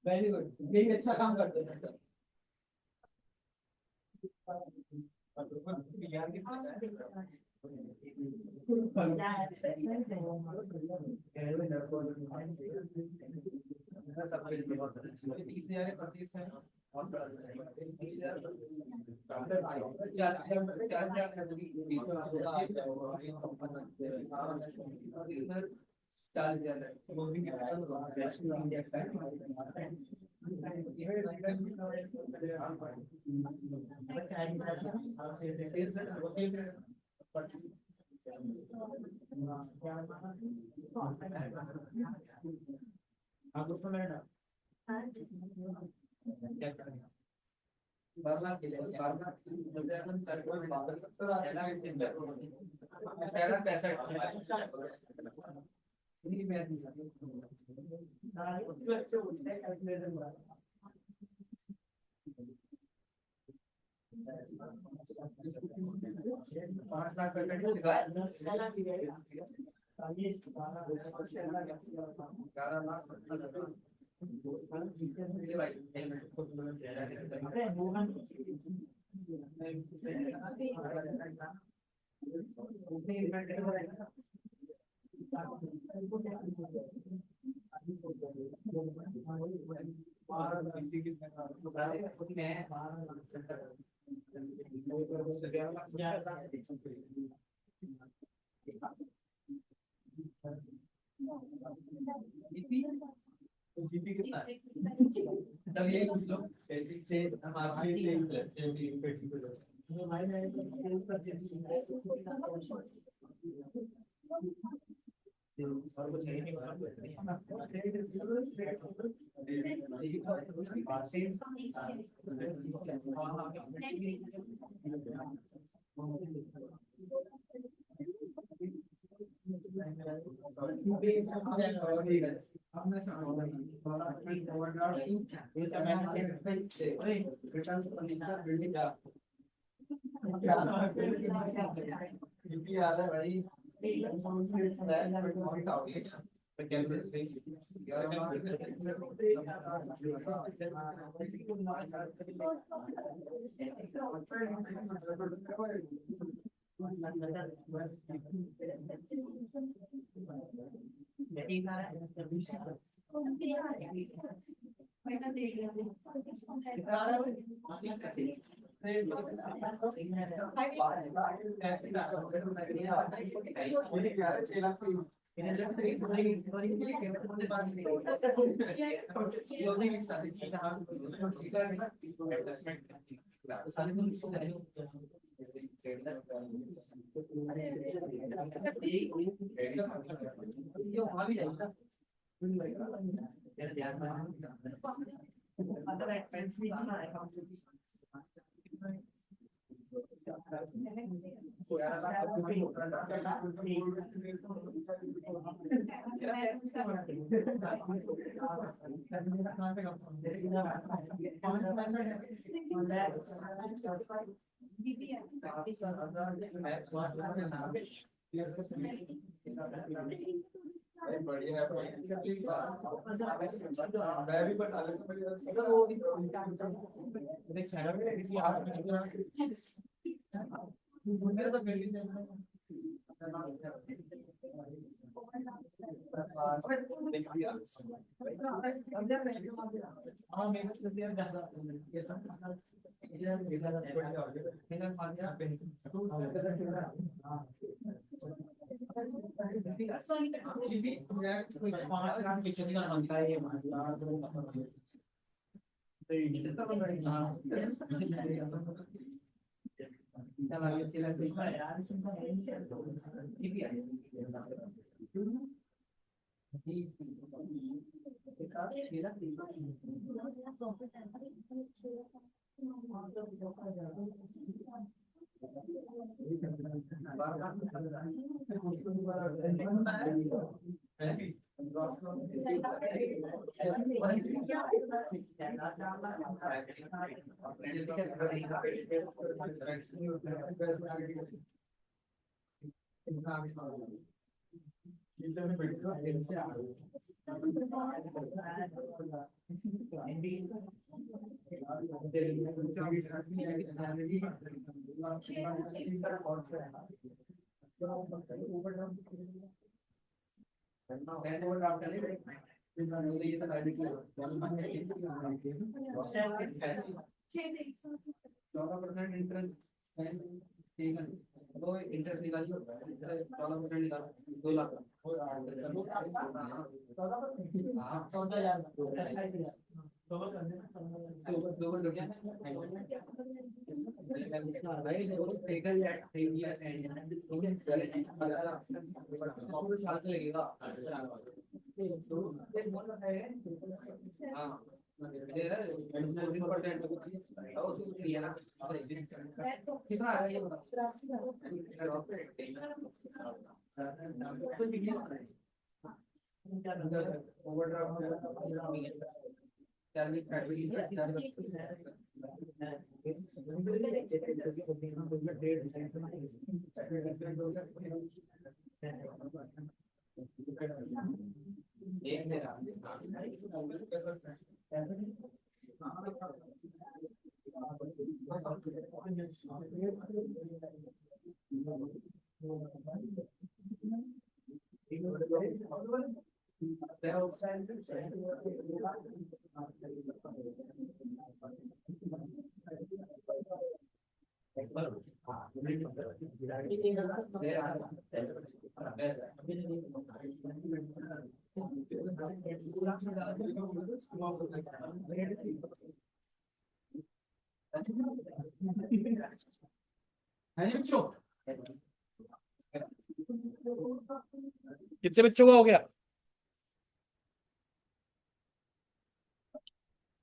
वेरी गुड, यही अच्छा काम करते हैं। कितने बच्चों का हो गया?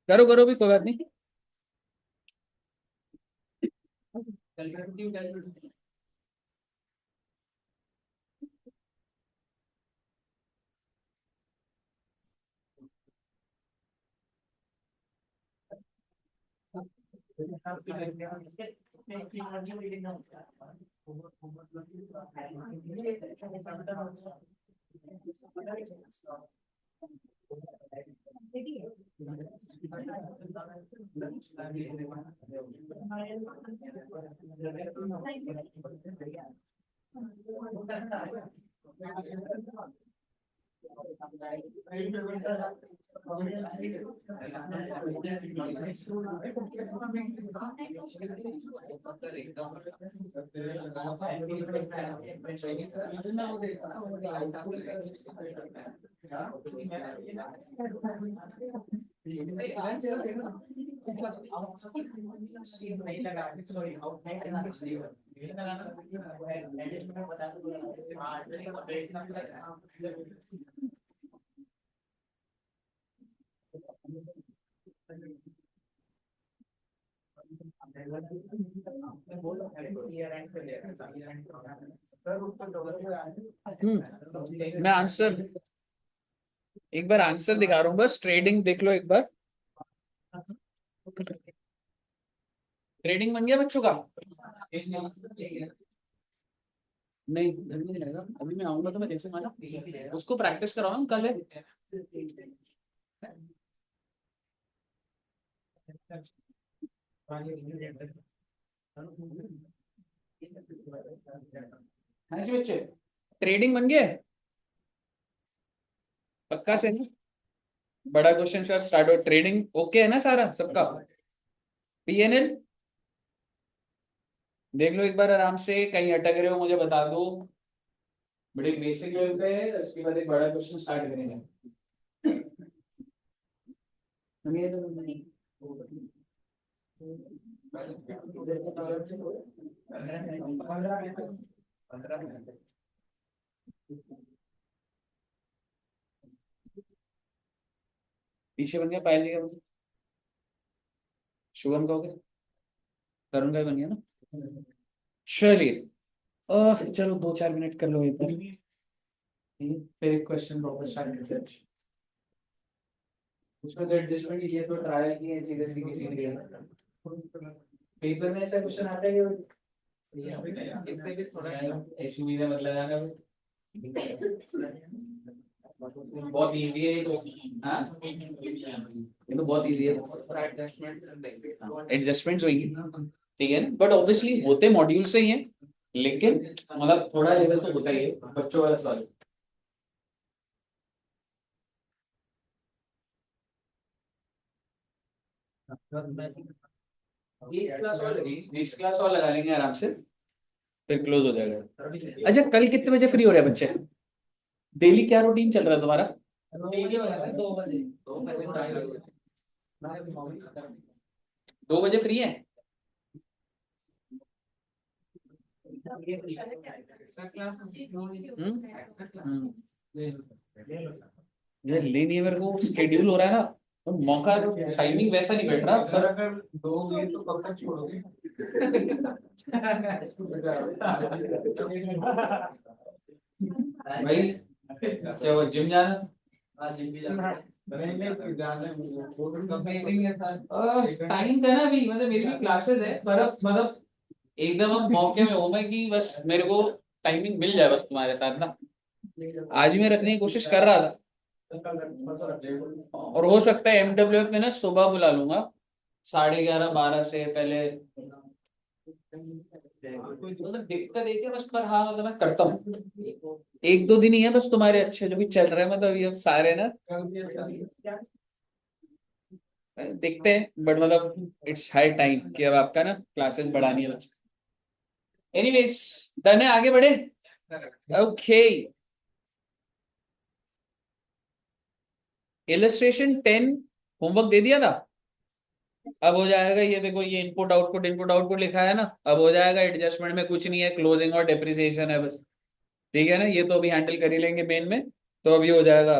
करो करो भी, कोई बात नहीं। मैं आंसर एक बार आंसर दिखा रहा हूँ, बस ट्रेडिंग देख लो एक बार। ट्रेडिंग बन गया बच्चों का? नहीं घर में नहीं रहेगा, अभी मैं आऊंगा तो मैं देखूंगा ना, उसको प्रैक्टिस कराओ कल है। हाँ जी बच्चे, ट्रेडिंग बन गया है? पक्का से? बड़ा क्वेश्चन फिर स्टार्ट हो। ट्रेडिंग ओके है ना सारा सबका? पीएनएल देख लो एक बार आराम से, कहीं अटक रहे हो मुझे बता दो। बड़े बेसिक लेवल पे है, उसके बाद एक बड़ा क्वेश्चन स्टार्ट करेंगे। पीछे बन गया, पायल जी का बन गया, शुभम का हो गया, तरुण का भी बन गया ना। चलिए चलो 2-4 मिनट कर लो एक बार, फिर एक क्वेश्चन वापस स्टार्ट करते हैं। उसमें तो एडजस्टमेंट कीजिए, तो ट्रायल की है चीजें सीखी सीखी है। पेपर में ऐसा क्वेश्चन आता है कि इससे भी थोड़ा एसयूवी में मत लगाना। बहुत इजी है ये तो। हाँ ये तो बहुत इजी है, एडजस्टमेंट्स होगी ठीक है ना, बट ऑब्वियसली होते मॉड्यूल से ही है, लेकिन मतलब थोड़ा लेवल तो होता ही है बच्चों वाला सवाल। नेक्स्ट क्लास और लगा लेंगे आराम से, फिर क्लोज हो जाएगा। अच्छा कल कितने बजे फ्री हो रहे हैं बच्चे? डेली क्या रूटीन चल रहा है तुम्हारा? 2 बजे फ्री है? हम्म। ये ले नहीं है मेरे को, स्केड्यूल हो रहा है ना, तो मौका टाइमिंग वैसा नहीं बैठ रहा पर। अगर दोगे तो कब तक छोड़ोगे? भाई क्या हुआ, जिम जाना? हाँ जिम भी जाना। नहीं नहीं जाना है मुझे, वो तो कब मीटिंग है सर? टाइम का ना अभी, मतलब मेरी भी क्लासेस है पर अब मतलब एकदम अब मौके में हूँ मैं कि बस मेरे को टाइमिंग मिल जाए बस तुम्हारे साथ ना। आज मैं रखने की कोशिश कर रहा था, और हो सकता है एमडब्ल्यूएफ में ना सुबह बुला लूंगा 11:30 12 से पहले। मतलब दिक्कत एक है बस, पर हाँ मतलब मैं करता हूँ। एक दो दिन ही है बस तुम्हारे अच्छे जो भी चल रहे हैं, मतलब ये अब सारे ना देखते हैं, बट मतलब इट्स हाई टाइम कि अब आपका ना क्लासेस बढ़ानी है बच्चे। एनीवेज, डन है, आगे बढ़े। ओके, इलस्ट्रेशन 10 होमवर्क दे दिया था। अब हो जाएगा, ये देखो ये इनपुट आउटपुट लिखा है ना, अब हो जाएगा। एडजस्टमेंट में कुछ नहीं है, क्लोजिंग और डेप्रिसिएशन है बस। ठीक है ना, ये तो अभी हैंडल कर ही लेंगे मेन में, तो अभी हो जाएगा।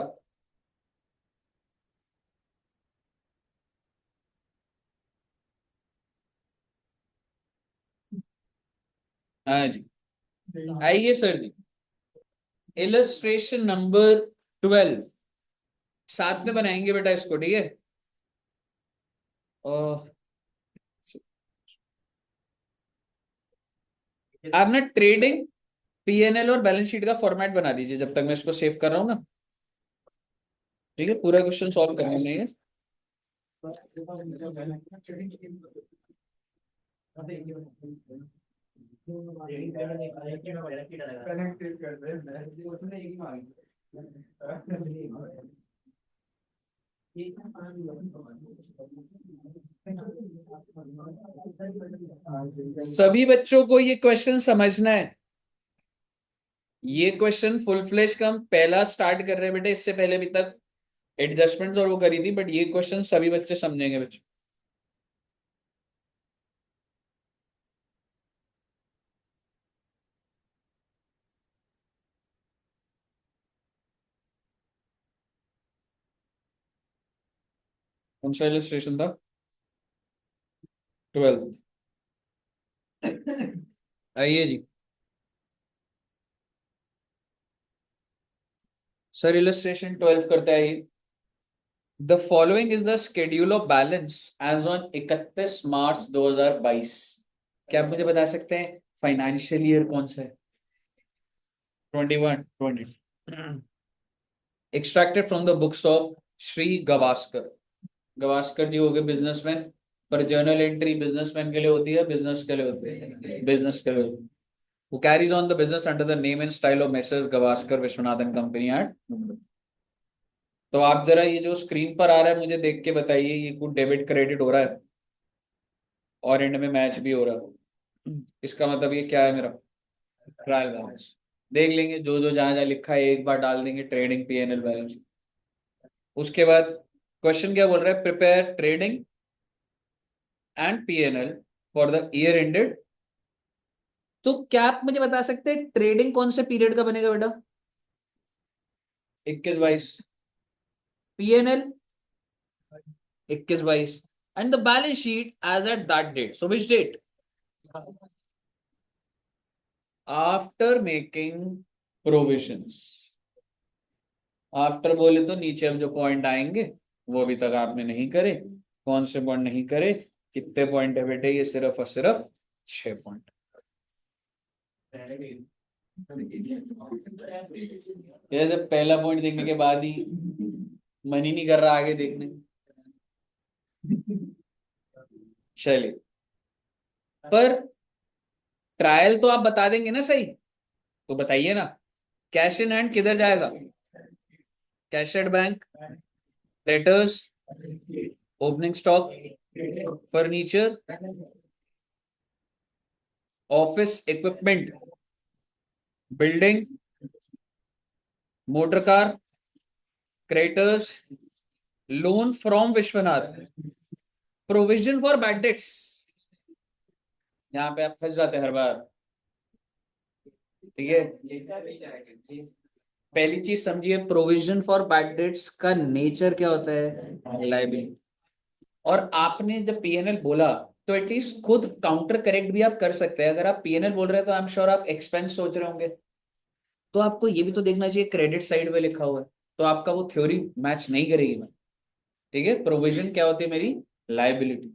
हाँ जी, आइए सर जी। इलस्ट्रेशन नंबर 12 साथ में बनाएंगे बेटा इसको, ठीक है। और आप ना ट्रेडिंग, पीएनएल और बैलेंस शीट का फॉर्मेट बना दीजिए जब तक मैं इसको सेव कर रहा हूँ ना। ठीक है, पूरा क्वेश्चन सॉल्व करने में है। कनेक्ट कर दे। सभी बच्चों को ये क्वेश्चन समझना है। ये क्वेश्चन फुल फ्लेश का हम पहला स्टार्ट कर रहे हैं बेटे, इससे पहले अभी तक एडजस्टमेंट्स और वो करी थी, बट ये क्वेश्चन सभी बच्चे समझेंगे बच्चे। कौन सा इलस्ट्रेशन था? 12। आइए जी सर, इलस्ट्रेशन 12 करते हैं। The following is the schedule of balance as on 31 March 2022। क्या आप मुझे बता सकते हैं फाइनेंशियल ईयर कौन सा है? 21 20। Extracted from the books of Shri Gavaskar. Gavaskar ji हो गए बिजनेसमैन, पर जर्नल एंट्री बिजनेसमैन के लिए होती है, बिजनेस के लिए होती है, बिजनेस के लिए होती है। Who carries on the business under the name and style of Messrs. Gavaskar Vishwanathan Company at Mumbai। तो आप जरा ये जो स्क्रीन पर आ रहा है मुझे देख के बताइए, ये कुछ डेबिट क्रेडिट हो रहा है और एंड में मैच भी हो रहा है, इसका मतलब ये क्या है मेरा ट्रायल बैलेंस। देख लेंगे जो जो जहां जहां लिखा है एक बार डाल देंगे, ट्रेडिंग पीएनएल बैलेंस। उसके बाद क्वेश्चन क्या बोल रहा है, prepare trading and PNL for the year ended. तो क्या आप मुझे बता सकते हैं ट्रेडिंग कौन से पीरियड का बनेगा बेटा? 21 22। PNL 21 22, and the balance sheet as at that date, so which date? After making provisions. After बोले तो नीचे अब जो पॉइंट आएंगे वो अभी तक आपने नहीं करे। कौन से पॉइंट नहीं करे? कितने पॉइंट है बेटे? ये सिर्फ और सिर्फ 6 पॉइंट। ये जब पहला पॉइंट देखने के बाद ही मन ही नहीं कर रहा आगे देखने। चलिए, पर ट्रायल तो आप बता देंगे ना सही? तो बताइए ना, कैश इन हैंड किधर जाएगा? Cash at bank, debtors, opening stock, furniture, office equipment, building, motor car, creditors, loan from Vishwanath, provision for bad dates. यहाँ पे आप फंस जाते हैं हर बार। ठीक है, पहली चीज समझिए, प्रोविजन फॉर बैड डेट्स का नेचर क्या होता है, लाइबिलिटी। और आपने जब पीएनएल बोला तो एटलीस्ट खुद काउंटर करेक्ट भी आप कर सकते हैं। अगर आप पीएनएल बोल रहे हैं तो आई एम श्योर आप एक्सपेंस सोच रहे होंगे, तो आपको ये भी तो देखना चाहिए क्रेडिट साइड पे लिखा हुआ है, तो आपका वो थ्योरी मैच नहीं करेगी ना। ठीक है, प्रोविजन क्या होती है मेरी, लाइबिलिटी।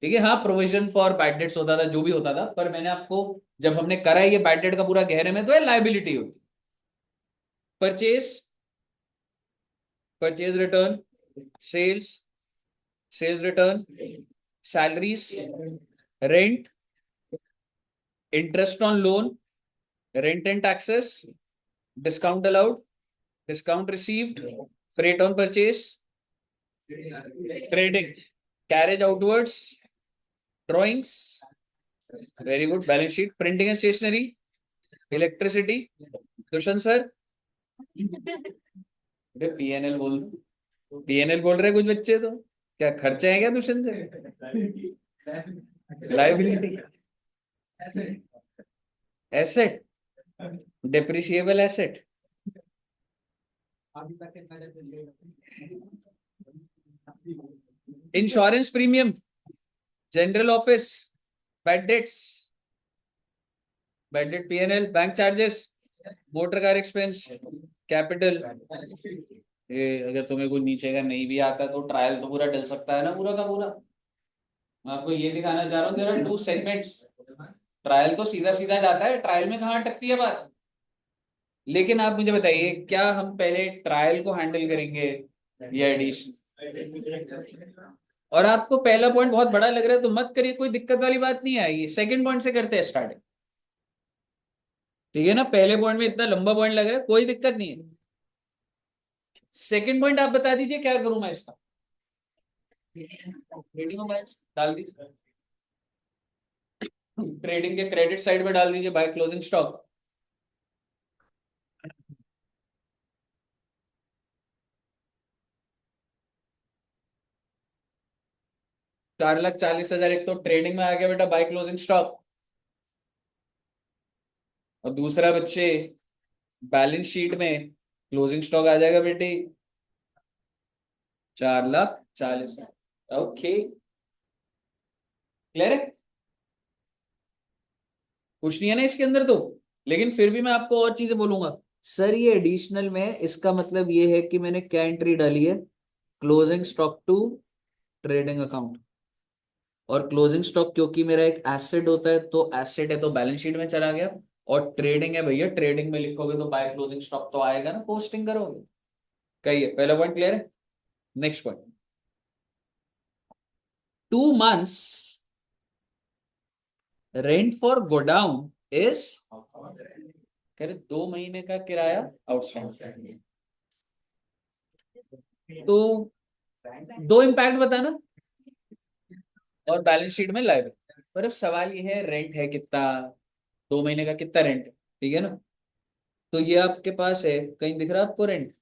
ठीक है, हाँ प्रोविजन फॉर बैड डेट्स होता था, जो भी होता था, पर मैंने आपको जब हमने करा है ये बैड डेट का पूरा गहरे में, तो है लाइबिलिटी होती। Purchase, purchase return, sales, sales return, salaries, rent, interest on loan, rent and taxes, discount allowed, discount received, freight on purchase, trading, carriage outwards, drawings, very good, balance sheet, printing and stationery, electricity. Dushyant sir, अरे पीएनएल बोल दो, पीएनएल बोल रहे कुछ बच्चे तो, क्या खर्चे हैं क्या Dushyant sir, liability, asset, depreciable asset, insurance premium, general office, bad debts, bad debt PNL, bank charges, motor car expense, capital. ये अगर तुम्हें कोई नीचे का नहीं भी आता तो ट्रायल तो पूरा डल सकता है ना, पूरा का पूरा। मैं आपको ये दिखाना चाह रहा हूँ, there are two segments. Trial तो सीधा सीधा जाता है, ट्रायल में कहाँ अटकती है बात। लेकिन आप मुझे बताइए, क्या हम पहले ट्रायल को हैंडल करेंगे या एडिशन। और आपको पहला पॉइंट बहुत बड़ा लग रहा है तो मत करिए, कोई दिक्कत वाली बात नहीं आएगी, सेकंड पॉइंट से करते हैं स्टार्टिंग। ठीक है ना, पहले पॉइंट में इतना लंबा पॉइंट लग रहा है, कोई दिक्कत नहीं है। सेकंड पॉइंट आप बता दीजिए क्या करूं मैं इसका, ट्रेडिंग में डाल दीजिए, ट्रेडिंग के क्रेडिट साइड पे डाल दीजिए बाय क्लोजिंग स्टॉक। 4,40,000 एक तो ट्रेडिंग में आ गया बेटा बाय क्लोजिंग स्टॉक, और दूसरा बच्चे बैलेंस शीट में क्लोजिंग स्टॉक आ जाएगा बेटी 4,40,000। ओके, क्लियर है, कुछ नहीं है ना इसके अंदर तो। लेकिन फिर भी मैं आपको और चीजें बोलूंगा, सर ये एडिशनल में इसका मतलब ये है कि मैंने क्या एंट्री डाली है, closing stock to trading account. और क्लोजिंग स्टॉक क्योंकि मेरा एक एसेट होता है, तो एसेट है तो बैलेंस शीट में चला गया, और ट्रेडिंग है भैया, ट्रेडिंग में लिखोगे तो बाय क्लोजिंग स्टॉक तो आएगा ना, पोस्टिंग करोगे। कही है, पहला पॉइंट क्लियर है। Next point, 2 months rent for godown is, कह रहे 2 महीने का किराया आउटस्टैंडिंग। तो दो इम्पैक्ट बताना, और बैलेंस शीट में लायबिलिटी। पर अब सवाल ये है रेंट है कितना, 2 महीने का कितना रेंट, ठीक है ना। तो ये आपके पास है, कहीं दिख रहा है आपको रेंट,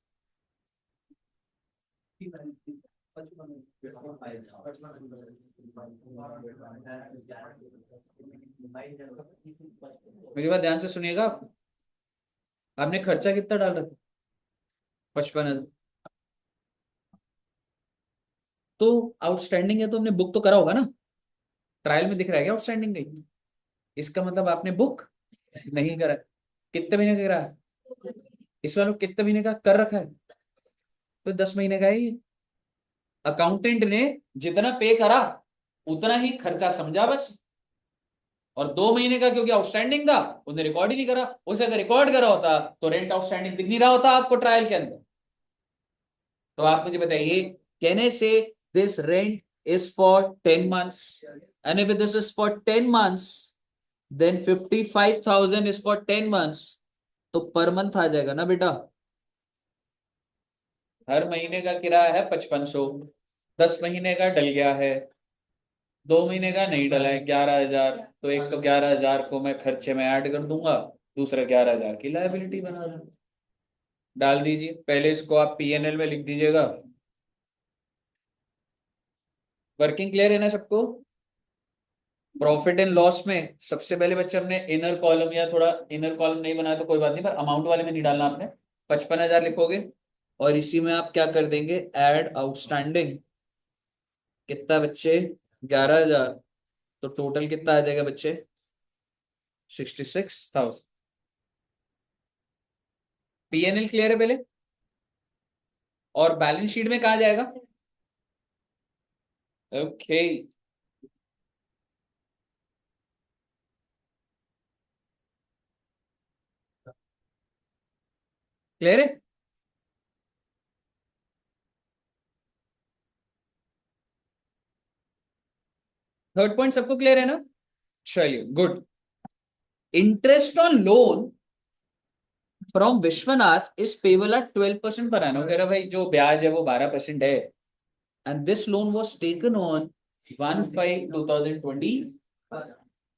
मेरी बात ध्यान से सुनिएगा आप। आपने खर्चा कितना डाल रखा, 55,000। तो आउटस्टैंडिंग है तो हमने बुक तो करा होगा ना, ट्रायल में दिख रहा है क्या आउटस्टैंडिंग गई, इसका मतलब आपने बुक नहीं करा। कितने महीने का करा है, इस वालों कितने महीने का कर रखा है, तो 10 महीने का है ये। अकाउंटेंट ने जितना पे करा उतना ही खर्चा समझा बस, और 2 महीने का क्योंकि आउटस्टैंडिंग था उसने रिकॉर्ड ही नहीं करा, उसे अगर रिकॉर्ड करा होता तो रेंट आउटस्टैंडिंग दिख नहीं रहा होता आपको ट्रायल के अंदर। तो आप मुझे बताइए, कहने से this rent is for 10 months, and if this is for 10 months then 55,000 is for 10 months, तो पर मंथ आ जाएगा ना बेटा। हर महीने का किराया है 5500, 10 महीने का डल गया है, 2 महीने का नहीं डला है 11,000, तो एक तो 11,000 को मैं खर्चे में ऐड कर दूंगा, दूसरा 11,000 की लायबिलिटी बना दूंगा। डाल दीजिए, पहले इसको आप पीएनएल में लिख दीजिएगा। वर्किंग क्लियर है ना सबको। प्रॉफिट एंड लॉस में सबसे पहले बच्चे हमने इनर कॉलम, या थोड़ा इनर कॉलम नहीं बनाया तो कोई बात नहीं, पर अमाउंट वाले में नहीं डालना आपने। 55,000 लिखोगे और इसी में आप क्या कर देंगे, एड आउटस्टैंडिंग। कितना बच्चे, 11,000। तो टोटल कितना आ जाएगा बच्चे, 66,000। पीएनएल क्लियर है पहले, और बैलेंस शीट में कहा जाएगा। ओके, क्लियर है। थर्ड पॉइंट सबको क्लियर है ना। चलिए good. Interest on loan from Vishwanath is payable eight 12% per annum. कह रहा भाई जो ब्याज है वो 12% है, and this loan was taken on 1/5/2020।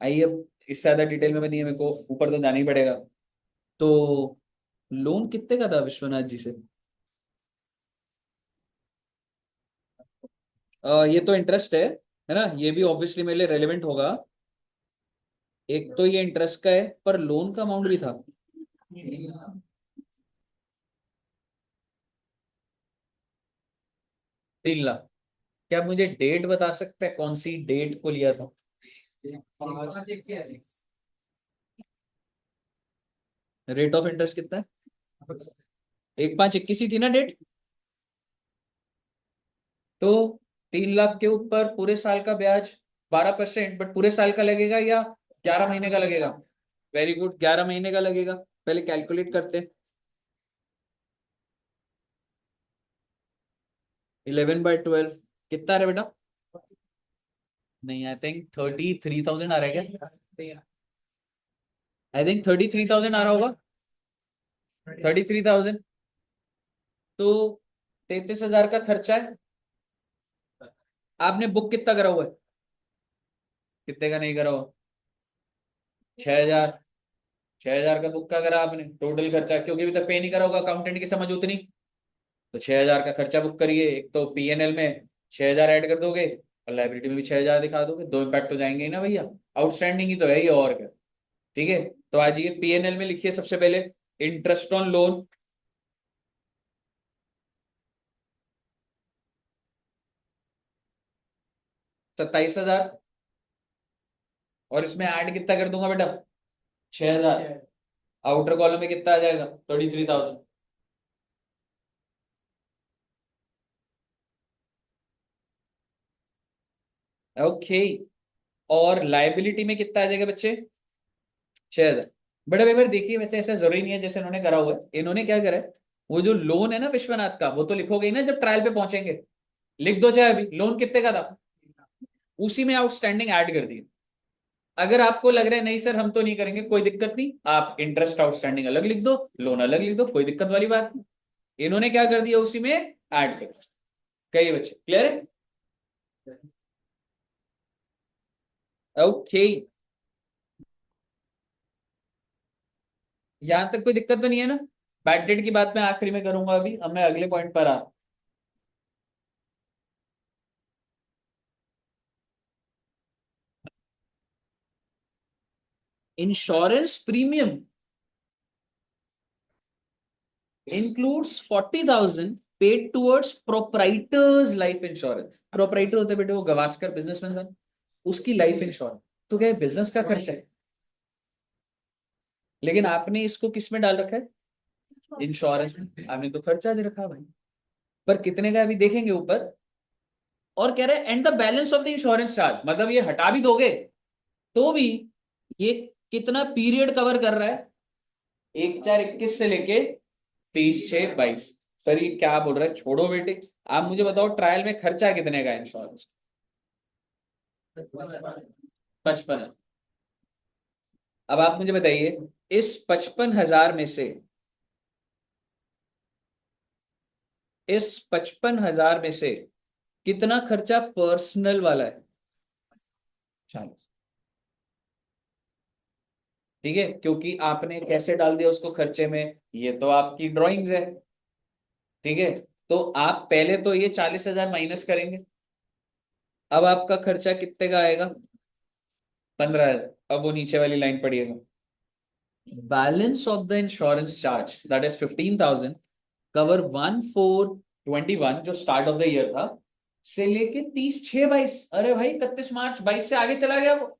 आइए अब इससे ज्यादा डिटेल में भी नहीं है, मेरे को ऊपर तो जाना ही पड़ेगा। तो लोन कितने का था विश्वनाथ जी से। ये तो इंटरेस्ट है ना, ये भी ऑब्वियसली मेरे लिए रेलेवेंट होगा। एक तो ये इंटरेस्ट का है, पर लोन का अमाउंट भी था। 3 लाख। क्या आप मुझे डेट बता सकते हैं, कौन सी डेट को लिया था। रेट ऑफ इंटरेस्ट कितना है, 1/5/21 ही थी ना डेट। तो 3 लाख के ऊपर पूरे साल का ब्याज 12%, बट पूरे साल का लगेगा या 11 महीने का लगेगा। वेरी गुड, 11 महीने का लगेगा। पहले कैलकुलेट करते हैं। 11/12 कितना आ रहा है बेटा। नहीं, आई थिंक 33,000 आ रहा है क्या। आई थिंक 33,000 आ रहा होगा। 33,000। तो 33,000 का खर्चा है। आपने बुक कितना करा हुआ है, कितने का नहीं करा हुआ। 6,000। 6,000 का बुक का करा आपने, टोटल खर्चा क्योंकि अभी तक पे नहीं करा होगा, अकाउंटेंट की समझ उतनी। तो 6,000 का खर्चा बुक करिए, एक तो पीएनएल में 6,000 ऐड कर दोगे, और लाइबिलिटी में भी 6,000 दिखा दोगे, दो इम्पैक्ट तो जाएंगे ही ना भैया। आउटस्टैंडिंग ही तो है ये, और क्या। ठीक है, तो आज ये पीएनएल में लिखिए सबसे पहले, इंटरेस्ट ऑन लोन 27,000, और इसमें ऐड कितना कर दूंगा बेटा, 6,000। आउटर कॉलम में कितना आ जाएगा, 33,000। ओके, और लाइबिलिटी में कितना आ जाएगा बच्चे, 6,000। बड़े भाई देखिए, वैसे ऐसा जरूरी नहीं है जैसे इन्होंने करा हुआ है। इन्होंने क्या करा है, वो जो लोन है ना विश्वनाथ का, वो तो लिखोगे ही ना जब ट्रायल पे पहुंचेंगे। लिख दो चाहे अभी, लोन कितने का था, उसी में आउटस्टैंडिंग ऐड कर दी। अगर आपको लग रहा है नहीं सर हम तो नहीं करेंगे, कोई दिक्कत नहीं, आप इंटरेस्ट आउटस्टैंडिंग अलग लिख दो, लोन अलग लिख दो, कोई दिक्कत वाली बात नहीं। इन्होंने क्या कर दिया, उसी में ऐड कर दिया। कहिए बच्चे, क्लियर है। ओके, यहां तक कोई दिक्कत तो नहीं है ना। बैड डेट की बात मैं आखिरी में करूंगा, अभी अब मैं अगले पॉइंट पर आ। Insurance premium includes 40,000 paid towards proprietor's life insurance. Proprietor होते बेटे वो गवास्कर बिजनेसमैन था, उसकी लाइफ इंश्योरेंस। तो क्या बिजनेस का खर्चा है, लेकिन आपने इसको किस में डाल रखा है, इंश्योरेंस में। आपने तो खर्चा दे रखा भाई, पर कितने का अभी देखेंगे ऊपर। और कह रहे हैं and the balance of the insurance charge, मतलब ये हटा भी दोगे तो भी ये कितना पीरियड कवर कर रहा है, 1/4/21 से लेके 30/6/22। सर ये क्या बोल रहा है, छोड़ो बेटे। आप मुझे बताओ ट्रायल में खर्चा कितने का इंश्योरेंस। 55। अब आप मुझे बताइए, इस 55,000 में से, इस 55,000 में से कितना खर्चा पर्सनल वाला है, 40। ठीक है, क्योंकि आपने कैसे डाल दिया उसको खर्चे में, ये तो आपकी ड्राइंग्स है। ठीक है, तो आप पहले तो ये 40,000 माइनस करेंगे। अब आपका खर्चा कितने का आएगा, 15,000। अब वो नीचे वाली लाइन पढ़िएगा, balance of the insurance charge that is 15,000 cover 1/4/21 जो स्टार्ट ऑफ द ईयर था से लेके 30/6/22। अरे भाई 31 मार्च 22 से आगे चला गया वो।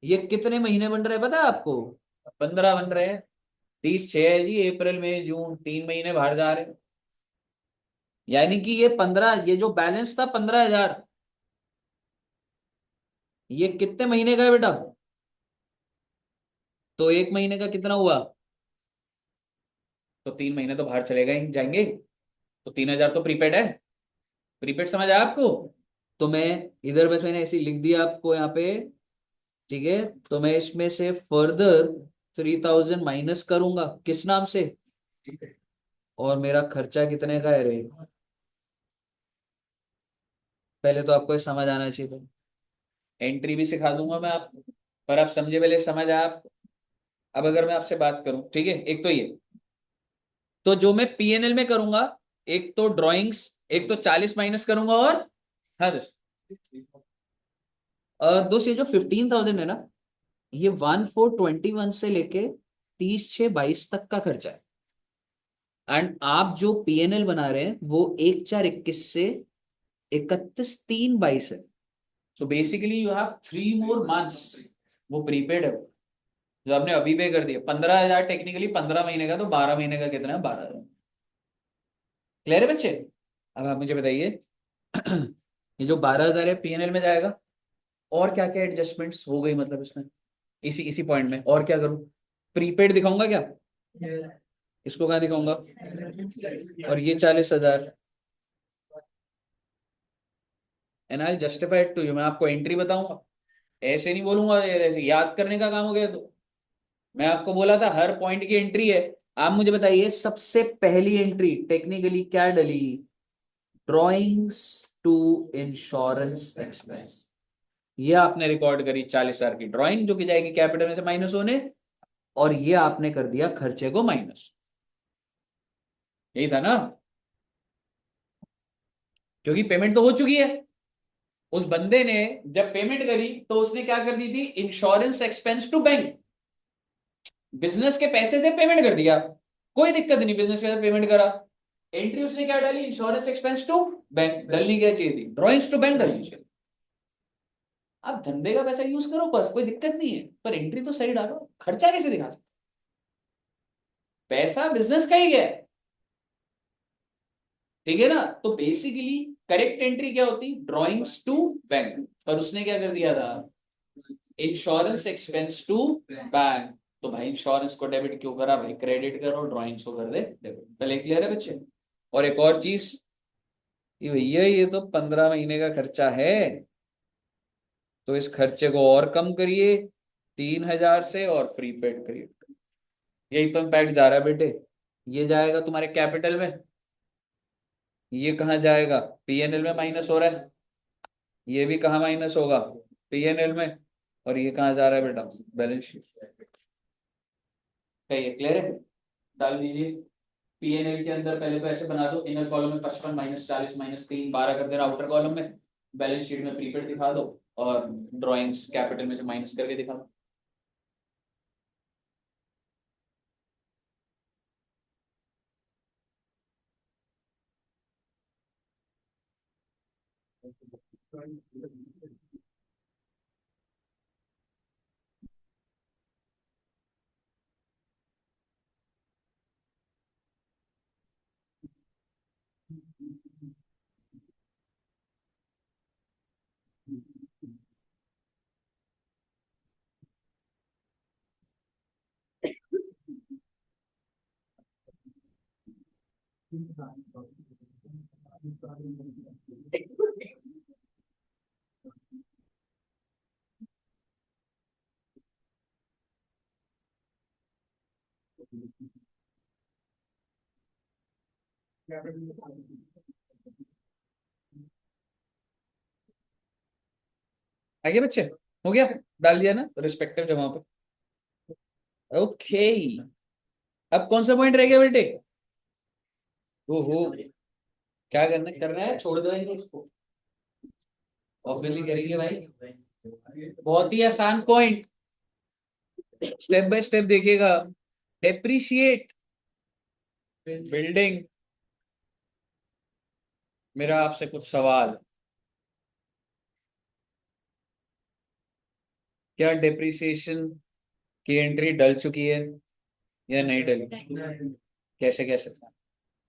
ये कितने महीने बन रहे हैं पता है आपको? 15 बन रहे हैं। 30/6 है जी, अप्रैल मई जून 3 महीने बाहर जा रहे हैं। यानी कि ये 15, ये जो बैलेंस था 15,000, ये कितने महीने का है बेटा? तो एक महीने का कितना हुआ? तो 3 महीने तो बाहर चले गए जाएंगे। तो 3,000 तो प्रीपेड है। प्रीपेड समझ आया आपको? तो मैं इधर बस मैंने ऐसे ही लिख दिया आपको यहाँ पे। ठीक है, तो मैं इसमें से फर्दर 3,000 माइनस करूंगा किस नाम से? और मेरा खर्चा कितने का है रे? पहले तो आपको ये समझ आना चाहिए था। एंट्री भी सिखा दूंगा मैं आपको, पर आप समझे पहले, समझ आया आपको? अब अगर मैं आपसे बात करूं, ठीक है, एक तो ये, तो जो मैं पीएनएल में करूंगा, एक तो ड्राइंग्स, एक तो 40 माइनस करूंगा, और हाँ दोस्त, दोस्त ये जो 15,000 है ना, ये 1/4/21 से लेके 30/6/22 तक का खर्चा है। एंड आप जो पीएनएल बना रहे हैं वो 1/4/21 से 31/3/22 है। So basically you have 3 more months। वो प्रीपेड है वो, जो आपने अभी पे कर दिया 15,000, टेक्निकली 15 महीने का, तो 12 महीने का कितना है? 12,000। क्लियर है बच्चे? अब आप मुझे बताइए, ये जो 12,000 है पीएनएल में जाएगा, और क्या क्या एडजस्टमेंट्स हो गई मतलब इसमें, इसी इसी पॉइंट में और क्या करूं? प्रीपेड दिखाऊंगा क्या? इसको कहाँ दिखाऊंगा? और ये 40,000, and I justify to you, मैं आपको एंट्री बताऊंगा। ऐसे नहीं बोलूंगा, ऐसे याद करने का काम हो गया तो। मैं आपको बोला था हर पॉइंट की एंट्री है। आप मुझे बताइए, सबसे पहली एंट्री टेक्निकली क्या डली? Drawings to insurance expense. ये आपने रिकॉर्ड करी 40,000 की ड्राइंग, जो कि जाएगी कैपिटल में से माइनस होने, और ये आपने कर दिया खर्चे को माइनस। यही था ना? क्योंकि पेमेंट तो हो चुकी है। उस बंदे ने जब पेमेंट करी तो उसने क्या कर दी थी? Insurance expense to bank. Business के पैसे से पेमेंट कर दिया, कोई दिक्कत नहीं, बिजनेस के साथ पेमेंट करा। एंट्री उसने क्या डाली? Insurance expense to bank. डलनी क्या चाहिए थी? ड्रॉइंग्स टू बैंक डलनी चाहिए। आप धंधे का पैसा यूज करो बस, कोई दिक्कत नहीं है, पर एंट्री तो सही डालो। खर्चा कैसे दिखा सकते? पैसा बिजनेस का ही है, ठीक है ना? तो बेसिकली करेक्ट एंट्री क्या होती? Drawings to bank. पर उसने क्या कर दिया था? Insurance expense to bank. तो भाई इंश्योरेंस को डेबिट क्यों करा भाई? क्रेडिट करो, ड्रॉइंग्स को कर दे डेबिट। पहले क्लियर है बच्चे? और एक और चीज, ये भैया ये तो 15 महीने का खर्चा है, तो इस खर्चे को और कम करिए 3,000 से, और प्रीपेड करिए। यही तो इम्पैक्ट जा रहा है बेटे। ये जाएगा तुम्हारे कैपिटल में, ये कहाँ जाएगा? पीएनएल में माइनस हो रहा है। ये भी कहाँ माइनस होगा? पीएनएल में। और ये कहाँ जा रहा है बेटा? Balance sheet. क्या ये क्लियर है? डाल दीजिए। पीएनएल के अंदर पहले तो ऐसे बना दो, इनर कॉलम में 55 -40 -3 12 कर देना, आउटर कॉलम में बैलेंस शीट में प्रीपेड दिखा दो, और ड्राइंग्स कैपिटल में से माइनस करके दिखा दो। आगे बच्चे, हो गया? डाल दिया ना रिस्पेक्टिव जगह पे? ओके। अब कौन सा पॉइंट रह गया बेटे? ओहो, क्या करना करना है? छोड़ देंगे उसको? ऑब्वियसली करेंगे भाई। बहुत ही आसान पॉइंट, स्टेप बाय स्टेप देखिएगा। Depreciate building. मेरा आपसे कुछ सवाल, क्या डेप्रिसिएशन की एंट्री डल चुकी है या नहीं डली? कैसे कैसे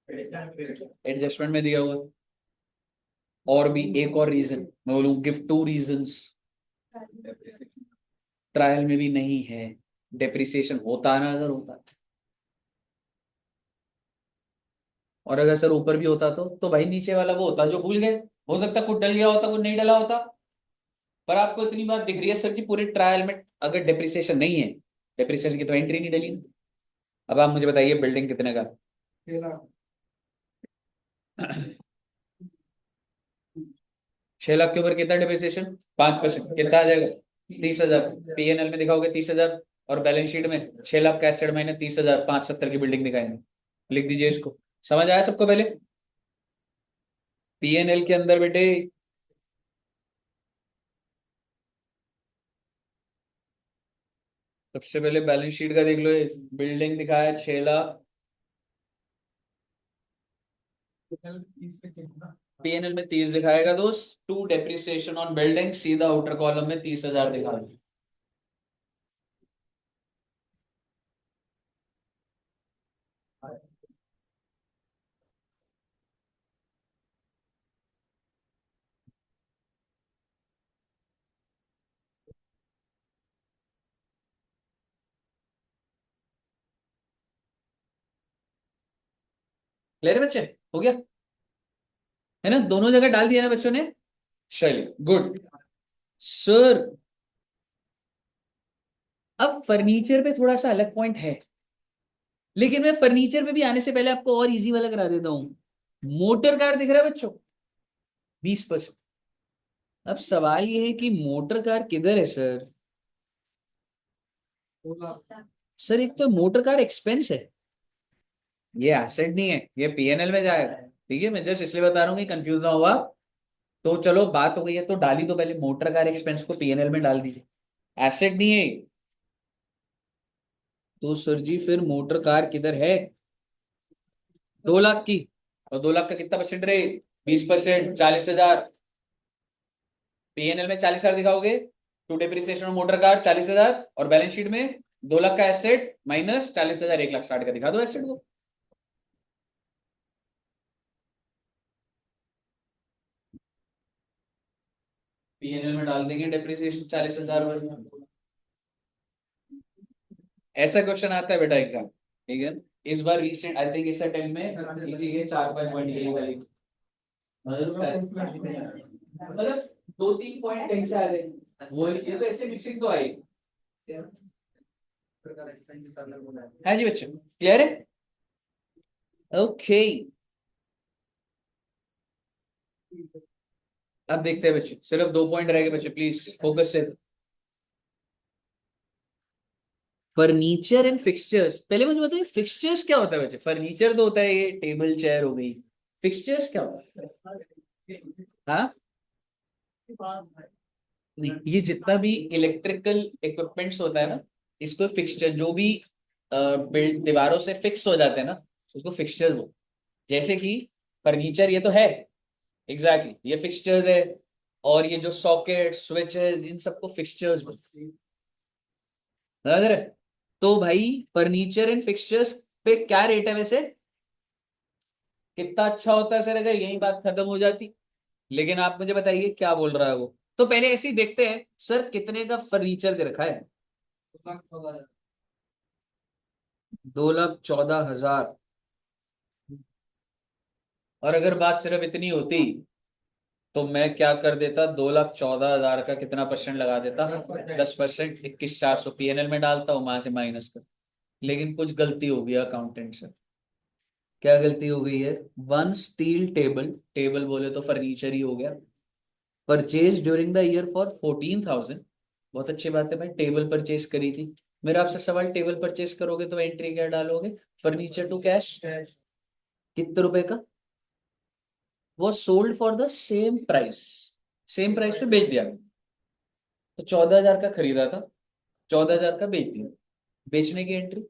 एडजस्टमेंट में दिया हुआ है। और भी एक और रीजन मैं बोलूं, गिव टू रीजंस। ट्रायल में भी नहीं है। डेप्रिसिएशन होता ना, अगर होता, और अगर सर ऊपर भी होता तो भाई नीचे वाला वो होता जो भूल गए। हो सकता कुछ डल गया होता, कुछ नहीं डला होता। पर आपको इतनी बात दिख रही है सर जी, पूरे ट्रायल में अगर डेप्रिसिएशन नहीं है, डेप्रिसिएशन की तो एंट्री नहीं डली। अब आप मुझे बताइए बिल्डिंग कितने का? 6 लाख के ऊपर कितना डेप्रिसिएशन? 5%, कितना आ जाएगा? 30,000। पीएनएल में दिखाओगे 30,000, और बैलेंस शीट में 6 लाख का एसेट माइनस 30,000, 570 की बिल्डिंग दिखाएंगे। लिख दीजिए इसको। समझ आया सबको? पहले पीएनएल के अंदर बेटे, सबसे पहले बैलेंस शीट का देख लो। बिल्डिंग दिखाया 6 लाख, पीएनएल में 30 दिखाएगा दोस्त। टू डेप्रिसिएशन ऑन बिल्डिंग, सीधा आउटर कॉलम में 30,000 दिखा दो। ले रहे बच्चे? हो गया है ना? दोनों जगह डाल दिया ना बच्चों ने? चलिए गुड सर। अब फर्नीचर पे थोड़ा सा अलग पॉइंट है, लेकिन मैं फर्नीचर पे भी आने से पहले आपको और इजी वाला करा देता हूं। मोटर कार दिख रहा है बच्चों? 20%। अब सवाल ये है कि मोटर कार किधर है सर? सर एक तो मोटर कार एक्सपेंस है, ये एसेट नहीं है, ये पीएनएल में जाएगा। ठीक है, मैं जस्ट इसलिए बता रहा हूँ कि कंफ्यूज ना हुआ। तो चलो बात हो गई है, तो डाली तो पहले मोटर कार एक्सपेंस को पीएनएल में डाल दीजिए। एसेट नहीं है ये। तो सर जी फिर मोटर कार किधर है? 2 लाख की, और 2 लाख का कितना परसेंट रहे? 20%, 40,000। पीएनएल में 40,000 दिखाओगे, टू डेप्रिसिएशन मोटर कार 40,000, और बैलेंस शीट में 2 लाख का एसेट माइनस 40,000, 1,60,000 का दिखा दो एसेट को। पीएनएल में डाल देंगे डेप्रिसिएशन 40,000। ऐसा क्वेश्चन आता है बेटा एग्जाम, ठीक है? इस बार रिसेंट आई थिंक इस टाइम में इसी के 4-5 पॉइंट यही वाली, मतलब 2-3 पॉइंट कहीं से आ गए, वो ही चीज तो ऐसे मिक्सिंग तो आई है जी बच्चों। क्लियर है? ओके। अब देखते हैं बच्चे, सिर्फ 2 पॉइंट रह गए बच्चे, प्लीज फोकस से। फर्नीचर एंड फिक्सचर्स, पहले मुझे बताइए फिक्सचर्स क्या होता है बच्चे? फर्नीचर तो होता है ये टेबल चेयर हो गई, फिक्सचर्स क्या होता है? हाँ, नहीं, ये जितना भी इलेक्ट्रिकल इक्विपमेंट्स होता है ना, इसको फिक्सचर, जो भी दीवारों से फिक्स हो जाते हैं ना, उसको फिक्सचर बोलते हैं। जैसे कि फर्नीचर ये तो है, एग्जैक्टली ये फिक्सचर्स है। और ये जो सॉकेट स्विचेस, इन सबको फिक्सचर्स बोलते हैं। समझ रहे? तो भाई फर्नीचर एंड फिक्सचर्स पे क्या रेट है वैसे? कितना अच्छा होता है सर अगर यही बात खत्म हो जाती। लेकिन आप मुझे बताइए क्या बोल रहा है वो। तो पहले ऐसे ही देखते हैं सर कितने का फर्नीचर दे रखा है। 2,14,000। और अगर बात सिर्फ इतनी होती, तो मैं क्या कर देता, 2,14,000 का कितना परसेंट लगा देता? 10%, 21,400 पीएनएल में डालता हूँ, वहां से माइनस कर। लेकिन कुछ गलती हो गई अकाउंटेंट से। क्या गलती हो गई है? वन स्टील टेबल, टेबल बोले तो फर्नीचर ही हो गया, purchase during the year for 14,000। बहुत अच्छी बात है भाई, टेबल परचेज करी थी। मेरा आपसे सवाल, टेबल परचेज करोगे तो एंट्री क्या डालोगे? Furniture to cash. कितने रुपए का? वो sold for the same price, same price पे बेच दिया। तो 14,000 का खरीदा था, 14,000 का बेच दिया, बेचने की entry.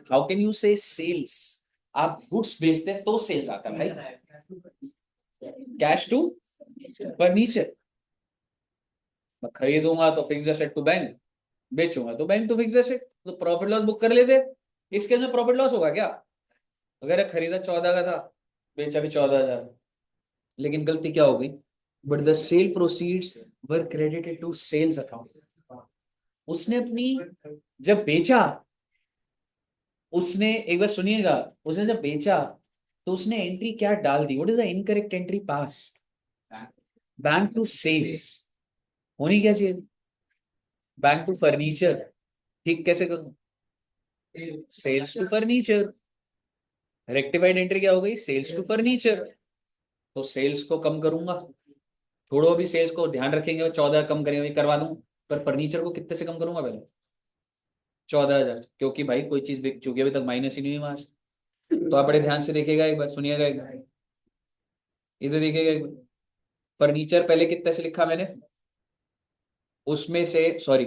How can you say sales? आप गुड्स बेचते हैं तो सेल्स आता है भाई। Cash to furniture. मैं खरीदूंगा तो फिक्स एसेट टू बैंक, बेचूंगा तो बैंक टू फिक्स एसेट, तो प्रॉफिट लॉस बुक कर लेते। इसके अंदर प्रॉफिट लॉस होगा क्या? अगर खरीदा 14 का था, बेचा भी 14,000, लेकिन गलती क्या हो गई? But the sale proceeds were credited to sales account. उसने अपनी, जब बेचा, उसने, एक बार सुनिएगा, उसने जब बेचा तो उसने एंट्री क्या डाल दी? What is the incorrect entry pass? Bank to sales होनी क्या चाहिए? Bank to furniture. ठीक कैसे करूं? Sales to furniture. Rectified entry क्या हो गई? Sales to furniture. तो सेल्स को कम करूंगा, छोड़ो अभी सेल्स को, ध्यान रखेंगे 14 कम करेंगे, अभी करवा दूं। पर फर्नीचर को कितने से कम करूंगा पहले? 14,000, क्योंकि भाई कोई चीज बिक चुकी है, अभी तक माइनस ही नहीं हुई वहां से। तो आप बड़े ध्यान से देखिएगा, एक बार सुनिएगा, एक बार इधर देखिएगा एक बार। फर्नीचर पहले कितने से लिखा मैंने? उसमें से, सॉरी,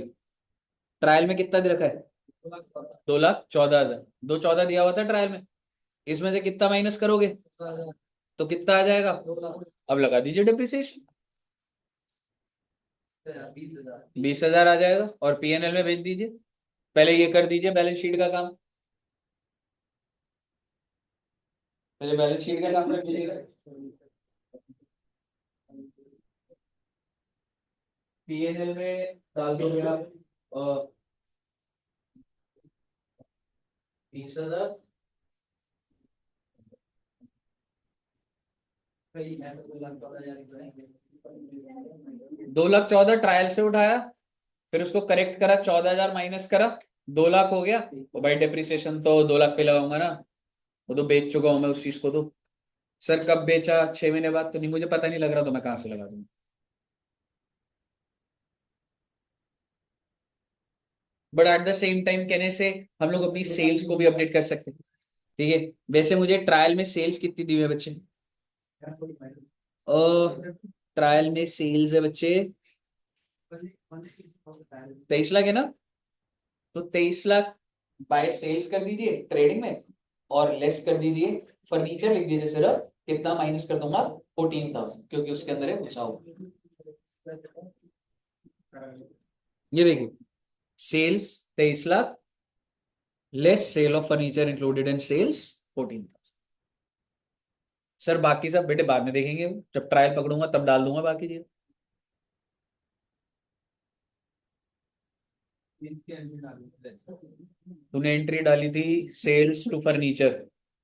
ट्रायल में कितना दे रखा है? 2,14,000। 2,14 दिया हुआ था ट्रायल में, इसमें से कितना माइनस करोगे तो कितना आ जाएगा? अब लगा दीजिए डिप्रिसिएशन, 20,000 आ जाएगा, और पीएनएल में भेज दीजिए। पहले ये कर दीजिए बैलेंस शीट का काम, पहले बैलेंस शीट का काम कर दीजिएगा। पीएनएल में डाल दोगे आप 20,000। 2,14,000 ट्रायल से उठाया, फिर उसको करेक्ट करा, 14,000 माइनस करा, 2 लाख हो गया। तो भाई डेप्रिसिएशन तो 2 लाख पे लगाऊंगा ना, वो तो बेच चुका हूं मैं उस चीज को तो। सर कब बेचा? 6 महीने बाद? तो नहीं, मुझे पता नहीं लग रहा, तो मैं कहाँ से लगा दूंगा? But at the same time कहने से हम लोग अपनी सेल्स को भी अपडेट कर सकते हैं। ठीक है, वैसे मुझे ट्रायल में सेल्स कितनी दी हुई है बच्चे? ट्रायल में सेल्स है बच्चे 23 लाख है ना? तो 23 लाख बाय सेल्स कर दीजिए ट्रेडिंग में, और लेस कर दीजिए फर्नीचर, लिख दीजिए सिर्फ। कितना माइनस कर दूंगा? 14,000, क्योंकि उसके अंदर है घुसा हुआ। ये देखिए, sales 23 lakh, less sale of furniture included in sales 14,000। Sir बाकी सब बेटे बाद में देखेंगे, जब ट्रायल पकड़ूंगा तब डाल दूंगा बाकी चीज। तूने एंट्री डाली थी सेल्स टू फर्नीचर,